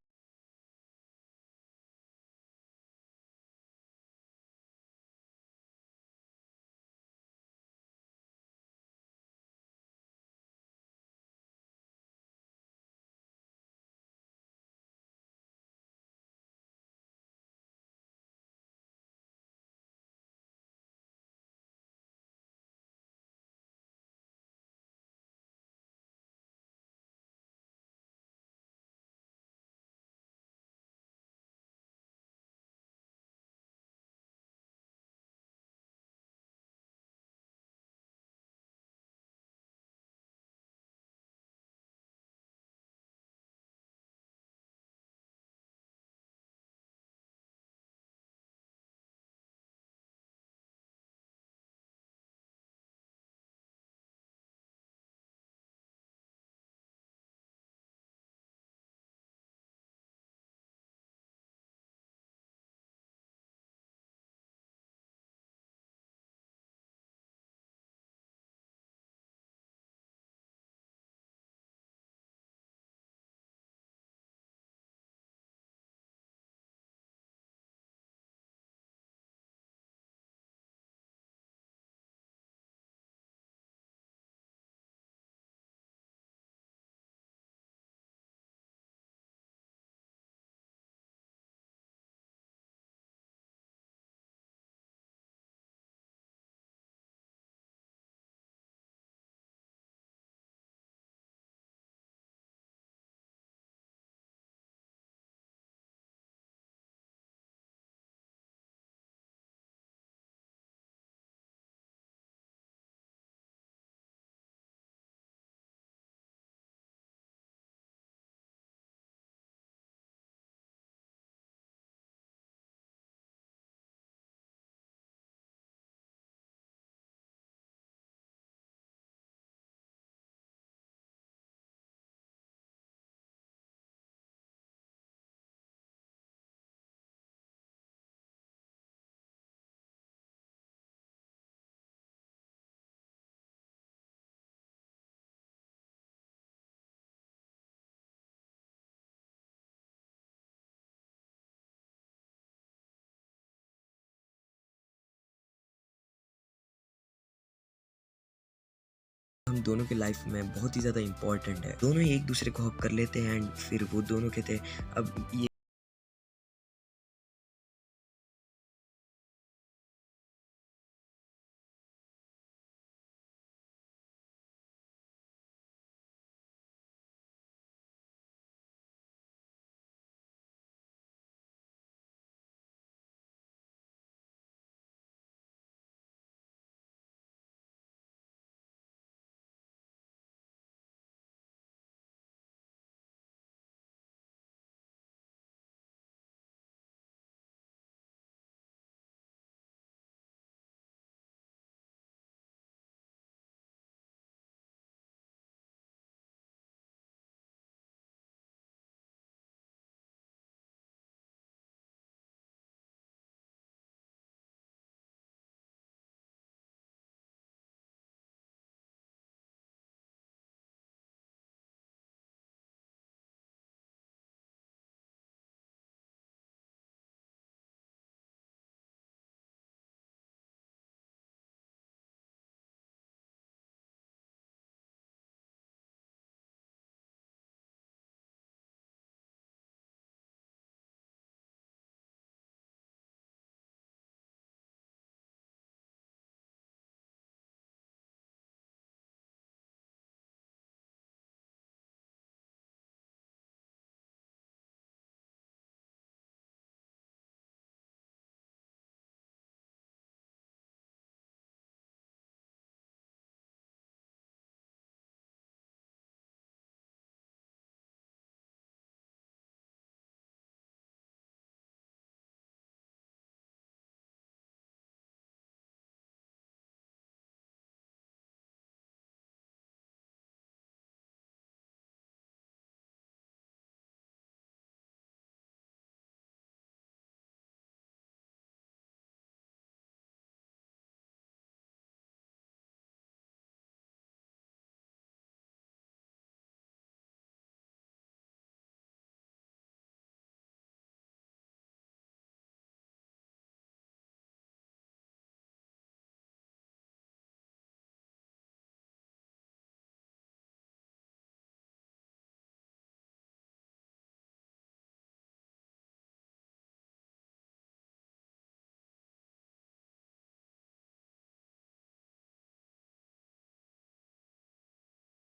दोनों के लाइफ में बहुत ही ज़्यादा इंपॉर्टेंट है। दोनों ही एक दूसरे को हक कर लेते हैं एंड फिर वो दोनों कहते हैं अब ये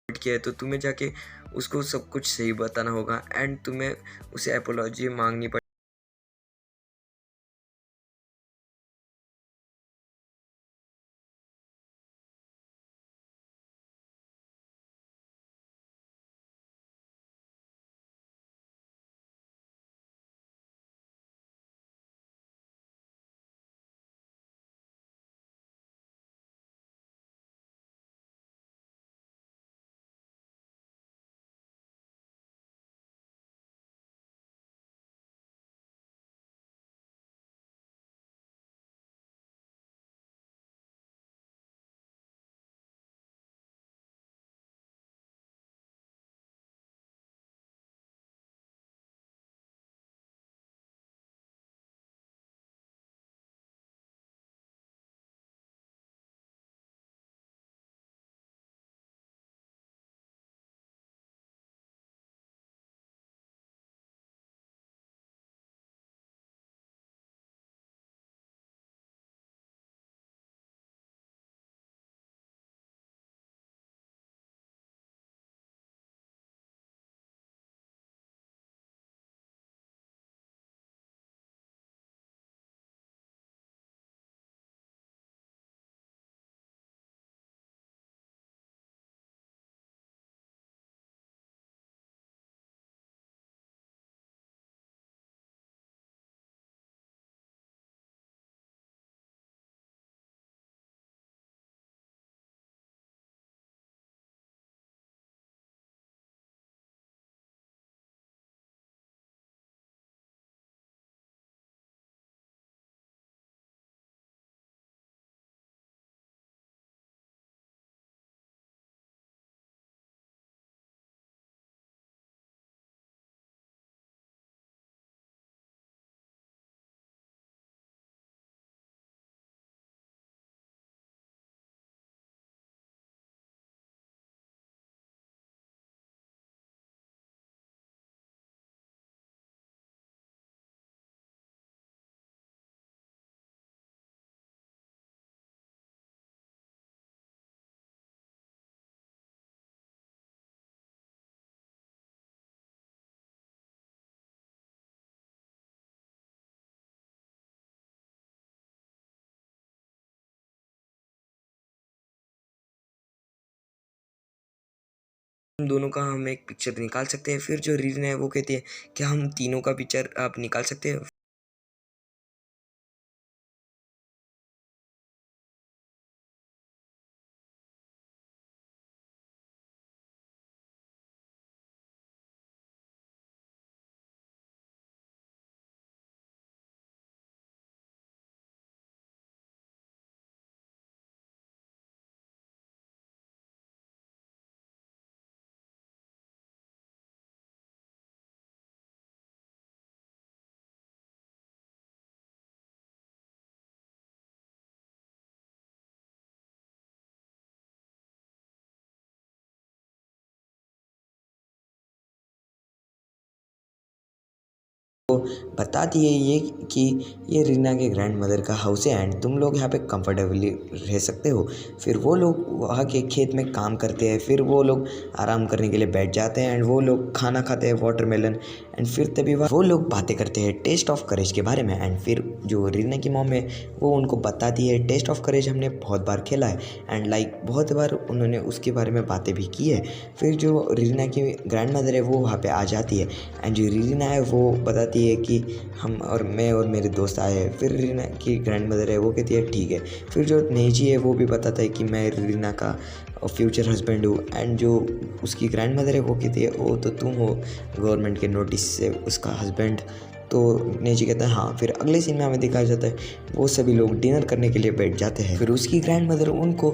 किया है तो तुम्हें जाके उसको सब कुछ सही बताना होगा एंड तुम्हें उसे अपोलॉजी मांगनी पड़ेगी। हम दोनों का हम एक पिक्चर निकाल सकते हैं। फिर जो रीना है वो कहती है कि हम तीनों का पिक्चर आप निकाल सकते हैं। वो बताती है ये कि ये रीना के ग्रैंड मदर का हाउस है एंड तुम लोग यहाँ पे कंफर्टेबली रह सकते हो। फिर वो लोग वहाँ के खेत में काम करते हैं। फिर वो लोग आराम करने के लिए बैठ जाते हैं एंड वो लोग खाना खाते हैं वाटरमेलन। एंड फिर तभी वो लोग बातें करते हैं टेस्ट ऑफ करेज के बारे में। एंड फिर जो रीना की मॉम है वो उनको बताती है टेस्ट ऑफ करेज हमने बहुत बार खेला है एंड लाइक बहुत बार उन्होंने उसके बारे में बातें भी की है। फिर जो रीना की ग्रैंड मदर है वो वहाँ पे आ जाती है एंड जो रीना है वो बताती है कि हम और मैं और मेरे दोस्त आए हैं। फिर रीना की ग्रैंड मदर है वो कहती है ठीक है। फिर जो नेजी है वो भी बताता है कि मैं रीना का फ्यूचर हस्बैंड हूँ एंड जो उसकी ग्रैंड मदर है वो कहती है ओ तो तुम हो गवर्नमेंट के नोटिस से उसका हस्बैंड। तो नेजी कहता है हाँ। फिर अगले सीन में हमें दिखाया जाता है वो सभी लोग डिनर करने के लिए बैठ जाते हैं। फिर उसकी ग्रैंड मदर उनको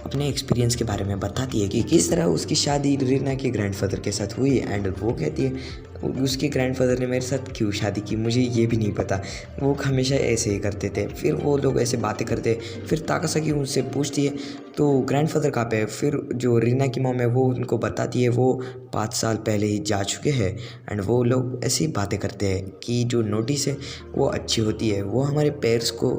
अपने एक्सपीरियंस के बारे में बताती है कि किस तरह उसकी शादी रीना के ग्रैंडफादर के साथ हुई एंड वो कहती है उसके ग्रैंडफादर ने मेरे साथ क्यों शादी की मुझे ये भी नहीं पता, वो हमेशा ऐसे ही करते थे। फिर वो लोग ऐसे बातें करते। फिर ताकासाकी उनसे पूछती है तो ग्रैंडफादर कहाँ पे है। फिर जो रीना की मॉम है वो उनको बताती है वो 5 साल पहले ही जा चुके हैं एंड वो लोग ऐसी बातें करते हैं कि जो नोटिस है वो अच्छी होती है, वो हमारे पेयर्स को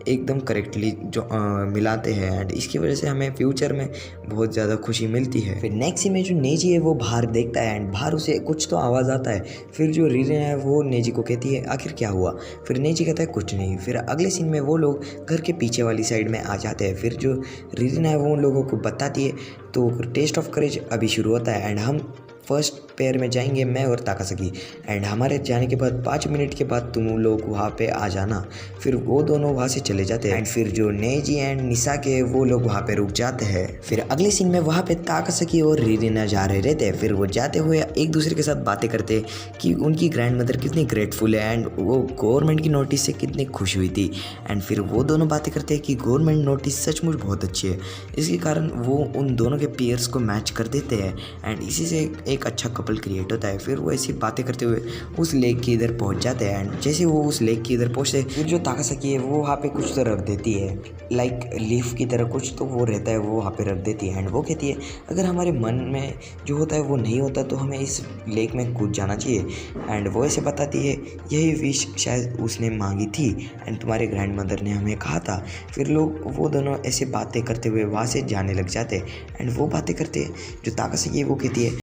एकदम करेक्टली जो मिलाते हैं एंड इसकी वजह से हमें फ्यूचर में बहुत ज़्यादा खुशी मिलती है। फिर नेक्स्ट सीन में जो नेजी है वो बाहर देखता है एंड बाहर उसे कुछ तो आवाज़ आता है। फिर जो रीना है वो नेजी को कहती है आखिर क्या हुआ। फिर नेजी कहता है कुछ नहीं। फिर अगले सीन में वो लोग घर के पीछे वाली साइड में आ जाते हैं। फिर जो रीना है वो उन लोगों को बताती है तो टेस्ट ऑफ करेज अभी शुरू होता है एंड हम फर्स्ट पेयर में जाएंगे मैं और ताकासाकी एंड हमारे जाने के बाद 5 मिनट के बाद तुम लोग वहाँ पे आ जाना। फिर वो दोनों वहाँ से चले जाते हैं एंड फिर जो नेजी एंड निसा के वो लोग वहाँ पे रुक जाते हैं। फिर अगले सीन में वहाँ पे ताकासाकी और रीना जा रहे रहते हैं। फिर वो जाते हुए एक दूसरे के साथ बातें करते हैं कि उनकी ग्रैंड मदर कितनी ग्रेटफुल है एंड वो गवर्नमेंट की नोटिस से कितनी खुश हुई थी। एंड फिर वो दोनों बातें करते हैं कि गवर्नमेंट नोटिस सचमुच बहुत अच्छी है, इसके कारण वो उन दोनों के पेयर्स को मैच कर देते हैं एंड इसी से एक अच्छा कपल क्रिएट होता है। फिर वो ऐसी बातें करते हुए उस लेक के इधर पहुंच जाते हैं एंड जैसे वो उस लेक के इधर पहुंचते फिर जो ताकासाकी है वो वहाँ पे कुछ तो रख देती है लाइक लीफ की तरह कुछ तो वो रहता है वो वहाँ पे रख देती है एंड वो कहती है अगर हमारे मन में जो होता है वो नहीं होता तो हमें इस लेक में कूद जाना चाहिए। एंड वो ऐसे बताती है यही विश शायद उसने मांगी थी एंड तुम्हारे ग्रैंड मदर ने हमें कहा था। फिर लोग वो दोनों ऐसे बातें करते हुए वहाँ से जाने लग जाते एंड वो बातें करते जो ताकासाकी है वो कहती है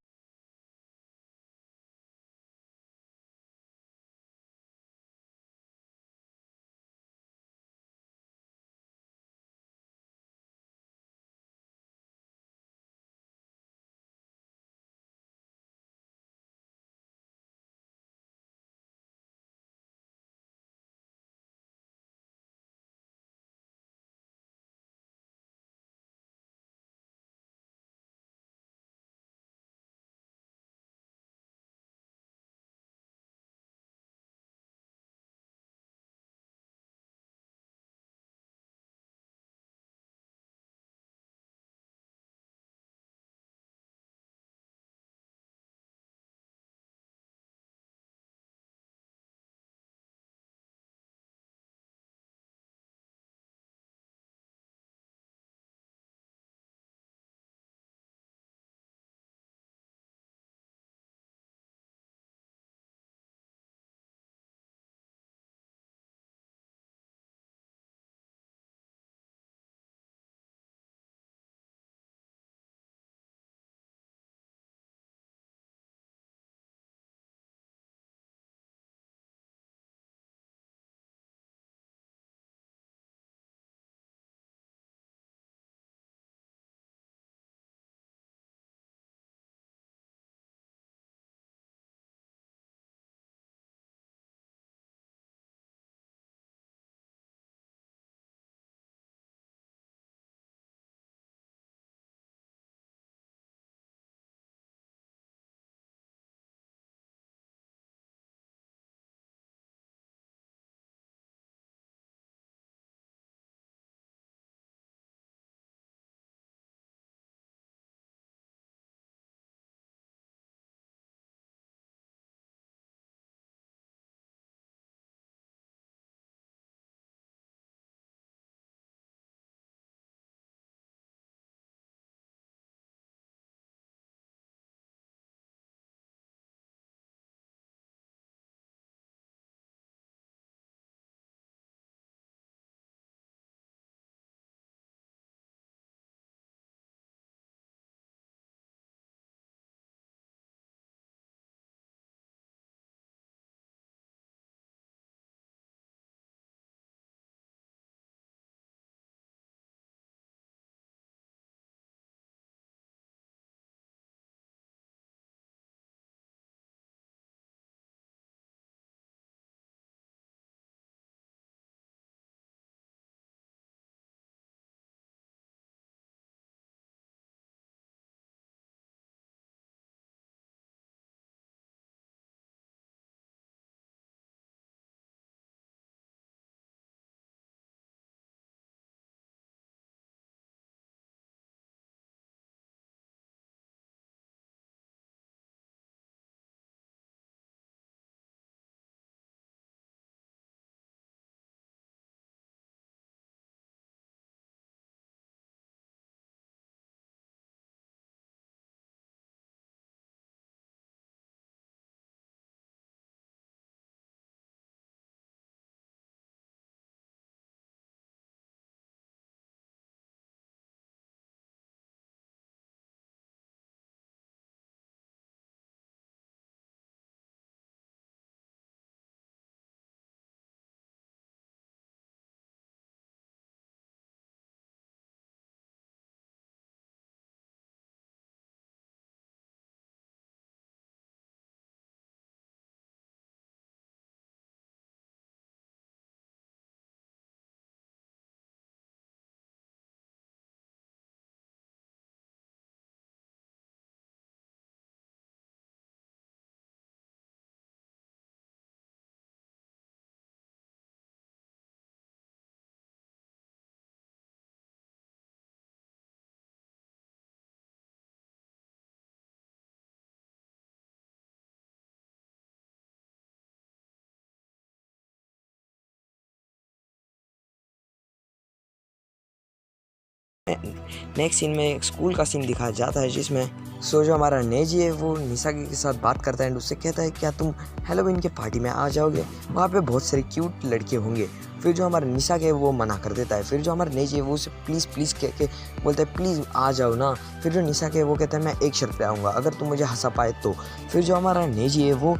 नेक्स्ट सीन में एक स्कूल का सीन दिखाया जाता है जिसमें जो हमारा नेजी है वो निसाकी के साथ बात करता है एंड उससे कहता है क्या तुम हैलोवीन के पार्टी में आ जाओगे, वहाँ पे बहुत सारे क्यूट लड़के होंगे। फिर जो हमारा निसाकी है वो मना कर देता है। फिर जो हमारा नेजी है वो उसे प्लीज़ प्लीज़ कह के बोलता है प्लीज़ आ जाओ ना। फिर जो निसाकी है वो कहता है मैं एक शर्त पे आऊँगा, अगर तुम मुझे हंसा पाए तो। फिर जो हमारा नेजी है वो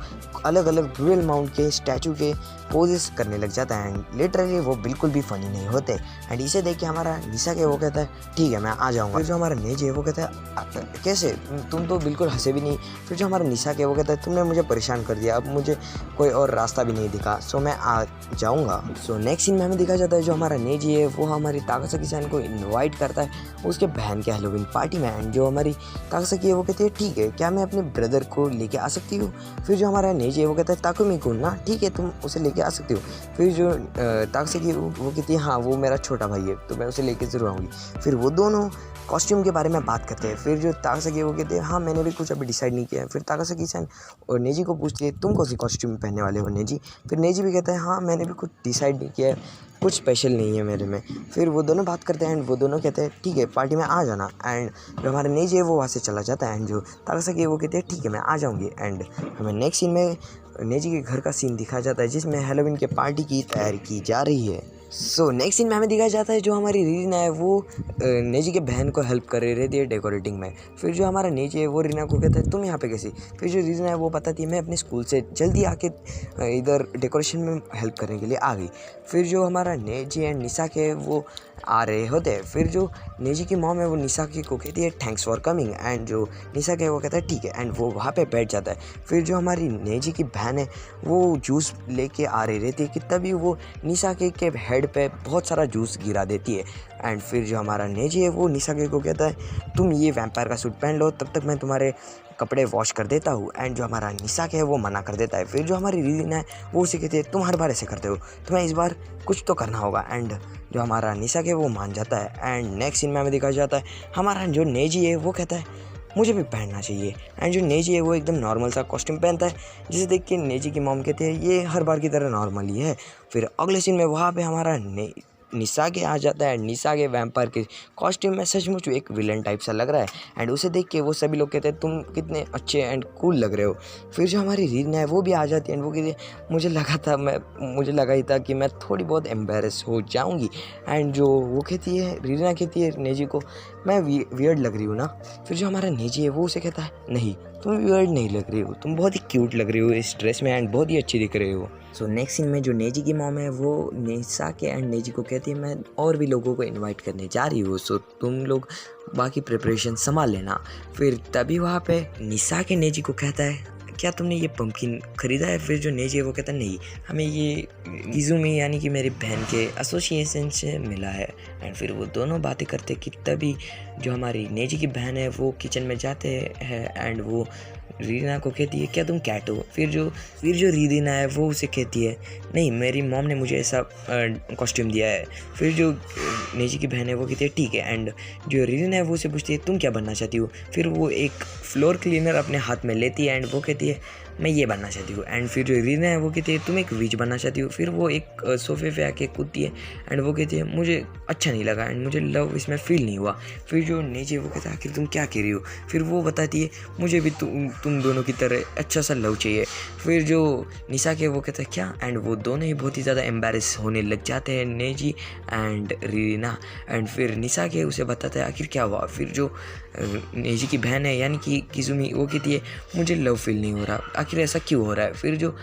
अलग अलग रॉयल माउंट के स्टैचू के पोजेस करने लग जाता है एंड लिटरली वो बिल्कुल भी फनी नहीं होते। एंड इसे देख के हमारा निसाकी वो कहता है ठीक है मैं आ जाऊँगा। फिर जो हमारा नेजी है वो कहता है कैसे, तुम तो बिल्कुल हंसे भी नहीं। फिर जो हमारा निसाकी है वो कहता है तुमने मुझे परेशान कर दिया, अब मुझे कोई और रास्ता भी नहीं दिखा, सो मैं आ जाऊँगा। सो नेक्स्ट सीन में हमें दिखा जाता है जो हमारा नेजी है वो हमारी ताकासाकी-सान को इनवाइट करता है उसके बहन के हैलोवीन पार्टी में। एंड जो हमारी ताकासाकी है वो कहती है ठीक है क्या मैं अपने ब्रदर को लेके आ सकती हूँ। फिर जो हमारा नेजी है वो कहता है ताकुमी-कुन ना, ठीक है तुम उसे लेके आ सकती हो। फिर जो ताकासाकी वो कहती है हाँ वो मेरा छोटा भाई है तो मैं उसे लेके ज़रूर आऊँगी। फिर वो दोनों कॉस्ट्यूम के बारे में बात करते हैं। फिर जो ताकासाकी वो कहते हैं हाँ मैंने भी कुछ अभी डिसाइड नहीं किया है। फिर ताकासाकी-सान और नेजी को पूछती है तुम कौन सी कॉस्ट्यूम पहनने वाले हो नेजी। फिर नेजी भी कहता है हाँ मैंने भी कुछ डिसाइड नहीं किया है, कुछ स्पेशल नहीं है मेरे में। फिर वो दोनों बात करते हैं एंड वो दोनों कहते हैं ठीक है पार्टी में आ जाना। एंड जो हमारा नेजी है वो वहाँ से चला जाता है एंड जो ताकासाकी है वो कहते हैं ठीक है मैं आ जाऊँगी। एंड हमें नेक्स्ट सीन में नेजी के घर का सीन दिखाया जाता है जिसमें हैलोवीन के पार्टी की तैयारी की जा रही है। सो नेक्स्ट सीन में हमें दिखाया जाता है जो हमारी रीना है वो नेजी के बहन को हेल्प कर रही रहती है डेकोरेटिंग में। फिर जो हमारा नेजी है वो रीना को कहता है तुम यहाँ पे कैसी। फिर जो रीना है वो बताती है मैं अपने स्कूल से जल्दी आके इधर डेकोरेशन में हेल्प करने के लिए आ गई। फिर जो हमारा नेजी एंड निसाकी है वो आ रहे होते हैं। फिर जो नेजी की मॉम है वो निसाकी को कहती है थैंक्स फॉर कमिंग एंड जो निसाकी है वो कहता है ठीक है एंड वो वहाँ पे बैठ जाता है। फिर जो हमारी नेजी की बहन है वो जूस लेके आ रही रहती है कि तभी वो निसाकी के हेड पे बहुत सारा जूस गिरा देती है। एंड फिर जो हमारा नेजी है वो निसाकी को कहता है तुम ये वैम्पायर का सूट पहन लो तब तक मैं तुम्हारे कपड़े वॉश कर देता हूँ। एंड जो हमारा निसाकी है वो मना कर देता है। फिर जो हमारी रीना है वो उसे कहती है तुम हर बार ऐसे करते हो, तुम्हें इस बार कुछ तो करना होगा। एंड जो हमारा निसाकी है वो मान जाता है। एंड नेक्स्ट सीन में हमें दिखाया जाता है हमारा जो नेजी है वो कहता है मुझे भी पहनना चाहिए। एंड जो नेजी है वो एकदम नॉर्मल सा कॉस्ट्यूम पहनता है जिसे देख के नेजी की मॉम कहते हैं ये हर बार की तरह नॉर्मल ही है। फिर अगले सीन में वहाँ पे हमारा निसाकी आ जाता है। निसाकी वैम्पायर के कॉस्ट्यूम में सचमुच एक विलन टाइप सा लग रहा है एंड उसे देख के वो सभी लोग कहते हैं तुम कितने अच्छे एंड कूल लग रहे हो। फिर जो हमारी रीना है वो भी आ जाती है एंड वो कहती है मुझे लगा ही था कि मैं थोड़ी बहुत एम्बेरस हो जाऊंगी। एंड जो वो कहती है रीना कहती है नेजी को मैं वियर्ड लग रही हूँ ना। फिर जो हमारा नेजी है वो उसे कहता है नहीं तुम वियर्ड नहीं लग रही हो, तुम बहुत ही क्यूट लग रही हो इस ड्रेस में एंड बहुत ही अच्छी दिख रही हो। सो नेक्स्ट सीन में जो नेजी की मॉम है वो निसाकी एंड नेजी को कहती है मैं और भी लोगों को इनवाइट करने जा रही हूँ, सो तुम लोग बाकी प्रिपरेशन संभाल लेना। फिर तभी वहाँ पे निसाकी नेजी को कहता है क्या तुमने ये पंपकिन ख़रीदा है। फिर जो नेजी है वो कहता है नहीं हमें ये इज़ुमी यानी कि मेरी बहन के एसोसिएशन से मिला है। एंड फिर वो दोनों बातें करते कि तभी जो हमारी नेजी की बहन है वो किचन में जाते हैं एंड वो रीना को कहती है क्या तुम कैट हो। फिर जो रीना है वो उसे कहती है नहीं मेरी मॉम ने मुझे ऐसा कॉस्ट्यूम दिया है। फिर जो नेजी की बहन है वो कहती है ठीक है। एंड जो रीना है वो उसे पूछती है तुम क्या बनना चाहती हो। फिर वो एक फ्लोर क्लीनर अपने हाथ में लेती है एंड वो कहती है मैं ये बनना चाहती हूँ। एंड फिर जो रीना है वो कहती है तुम एक विच बनना चाहती हो। फिर वो एक सोफे पे आके कूदती है एंड वो कहती है मुझे अच्छा नहीं लगा एंड मुझे लव इसमें फील नहीं हुआ। फिर जो नेजी वो कहता है आखिर तुम क्या कह रही हो। फिर वो बताती है मुझे भी तुम दोनों की तरह अच्छा सा लव चाहिए। फिर जो निसाकी वो कहता है क्या। एंड वो दोनों ही बहुत ही ज़्यादा एम्बेरस होने लग जाते हैं नेजी एंड रीना। एंड फिर निसाकी उसे बताता है आखिर क्या हुआ। फिर जो नेजी की बहन है यानी कि किजुमी वो कहती है मुझे लव फील नहीं हो रहा, आखिर ऐसा क्यों हो रहा है। फिर जो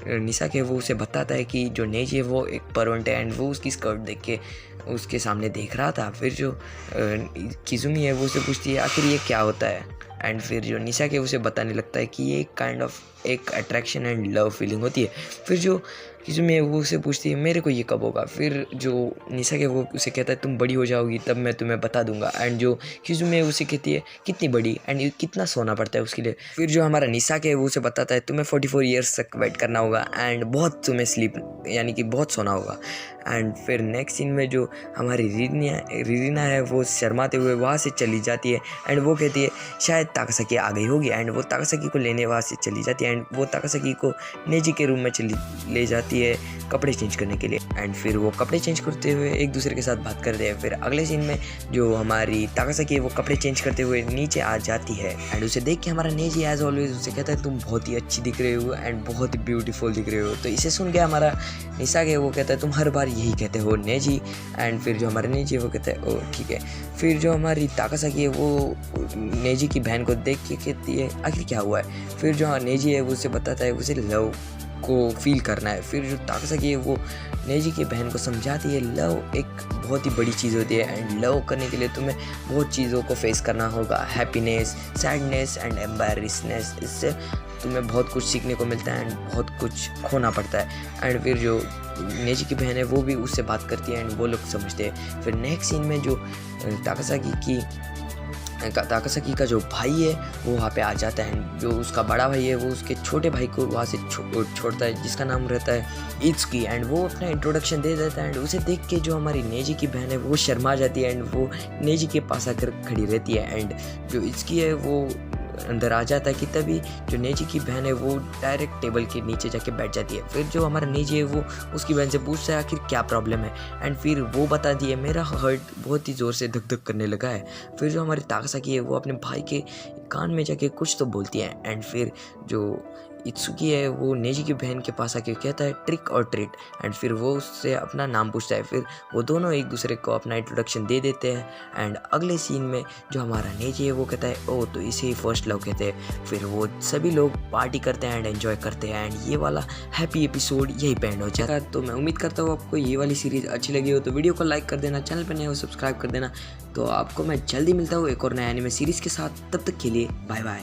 निसाकी वो उसे बताता है कि जो नेजी है वो एक परवर्ट है एंड वो उसकी स्कर्ट देख के उसके सामने देख रहा था। फिर जो किजुमी है वो उसे पूछती है आखिर ये क्या होता है। एंड फिर जो निसाकी उसे बताने लगता है कि ये एक काइंड ऑफ एक अट्रैक्शन एंड लव फीलिंग होती है। फिर जो किजुमी है वो उसे पूछती है मेरे को ये कब होगा। फिर जो निसाकी वो उसे कहता है तुम बड़ी हो जाओगी तब मैं तुम्हें बता दूंगा। एंड जो किजुमी है उसे कहती है कितनी बड़ी एंड कितना सोना पड़ता है उसके लिए। फिर जो हमारा निसाकी है वो उसे बताता है तुम्हें 44 ईयर्स तक वेट करना होगा एंड बहुत तुम्हें स्लीप यानी कि बहुत सोना होगा। एंड फिर नेक्स्ट सीन में जो हमारी रीना है वो शर्माते हुए वहाँ से चली जाती है एंड वो कहती है शायद ताकासाकी आ गई होगी। एंड वो ताकासाकी को लेने वहाँ से चली जाती है एंड वो ताकासाकी को नेजी के रूम में चली ले जाती है कपड़े चेंज करने के लिए। एंड फिर वो कपड़े चेंज करते हुए एक दूसरे के साथ बात करते हैं। फिर अगले सीन में जो हमारी ताकासाकी है वो कपड़े चेंज करते हुए नीचे आ जाती है एंड उसे देख के हमारा नेजी एज ऑलवेज उसे कहता है तुम बहुत ही अच्छी दिख रहे हो एंड बहुत ही ब्यूटीफुल दिख रहे हो। तो इसे सुन के हमारा निसागे है वो कहता है तुम हर बार यही कहते हो नेजी। एंड फिर जो हमारा नेजी है वो कहता है ओ ठीक है। फिर जो हमारी ताकासाकी है वो नेजी की बहन को देख के कहती है आखिर क्या हुआ है। फिर जो नेजी है वो उसे बताता है उसे लव को फील करना है। फिर जो ताकासाकी है वो नेजी की बहन को समझाती है लव एक बहुत ही बड़ी चीज़ होती है एंड लव करने के लिए तुम्हें बहुत चीज़ों को फेस करना होगा, हैप्पीनेस, सैडनेस एंड एम्बैरेसनेस। इससे तुम्हें बहुत कुछ सीखने को मिलता है एंड बहुत कुछ खोना पड़ता है। एंड फिर जो नेजी की बहन है वो भी उससे बात करती है एंड वो लोग समझते हैं। फिर नेक्स्ट सीन में जो ताकासाकी का जो भाई है वो वहाँ पे आ जाता है। जो उसका बड़ा भाई है वो उसके छोटे भाई को वहाँ से छोड़ता है जिसका नाम रहता है इत्सुकी एंड वो अपना इंट्रोडक्शन दे देता है। एंड उसे देख के जो हमारी नेजी की बहन है वो शर्मा जाती है एंड वो नेजी के पास आकर खड़ी रहती है। एंड जो इत्सुकी है वो अंदर आ जाता है कि तभी जो नेजी की बहन है वो डायरेक्ट टेबल के नीचे जाके बैठ जाती है। फिर जो हमारा नेजी है वो उसकी बहन से पूछता है आखिर क्या प्रॉब्लम है एंड फिर वो बताती है मेरा हार्ट बहुत ही ज़ोर से धक धक करने लगा है। फिर जो हमारी ताकासाकी है वो अपने भाई के कान में जाके कुछ तो बोलती है एंड फिर जो इत्सुकी है वो नेजी की बहन के पास आके कहता है ट्रिक और ट्रीट एंड फिर वो उससे अपना नाम पूछता है। फिर वो दोनों एक दूसरे को अपना इंट्रोडक्शन दे देते हैं एंड अगले सीन में जो हमारा नेजी है वो कहता है ओ तो इसे ही फर्स्ट लव कहते हैं। फिर वो सभी लोग पार्टी करते हैं एंड एंजॉय करते हैं एंड ये वाला हैप्पी एपिसोड यही पे एंड हो जाएगा। तो मैं उम्मीद करता हूँ आपको ये वाली सीरीज़ अच्छी लगी हो तो वीडियो को लाइक कर देना, चैनल पर नए हो सब्सक्राइब कर देना। तो आपको मैं जल्दी मिलता हूँ एक और नया एनिमे सीरीज़ के साथ, तब तक के लिए बाय बाय।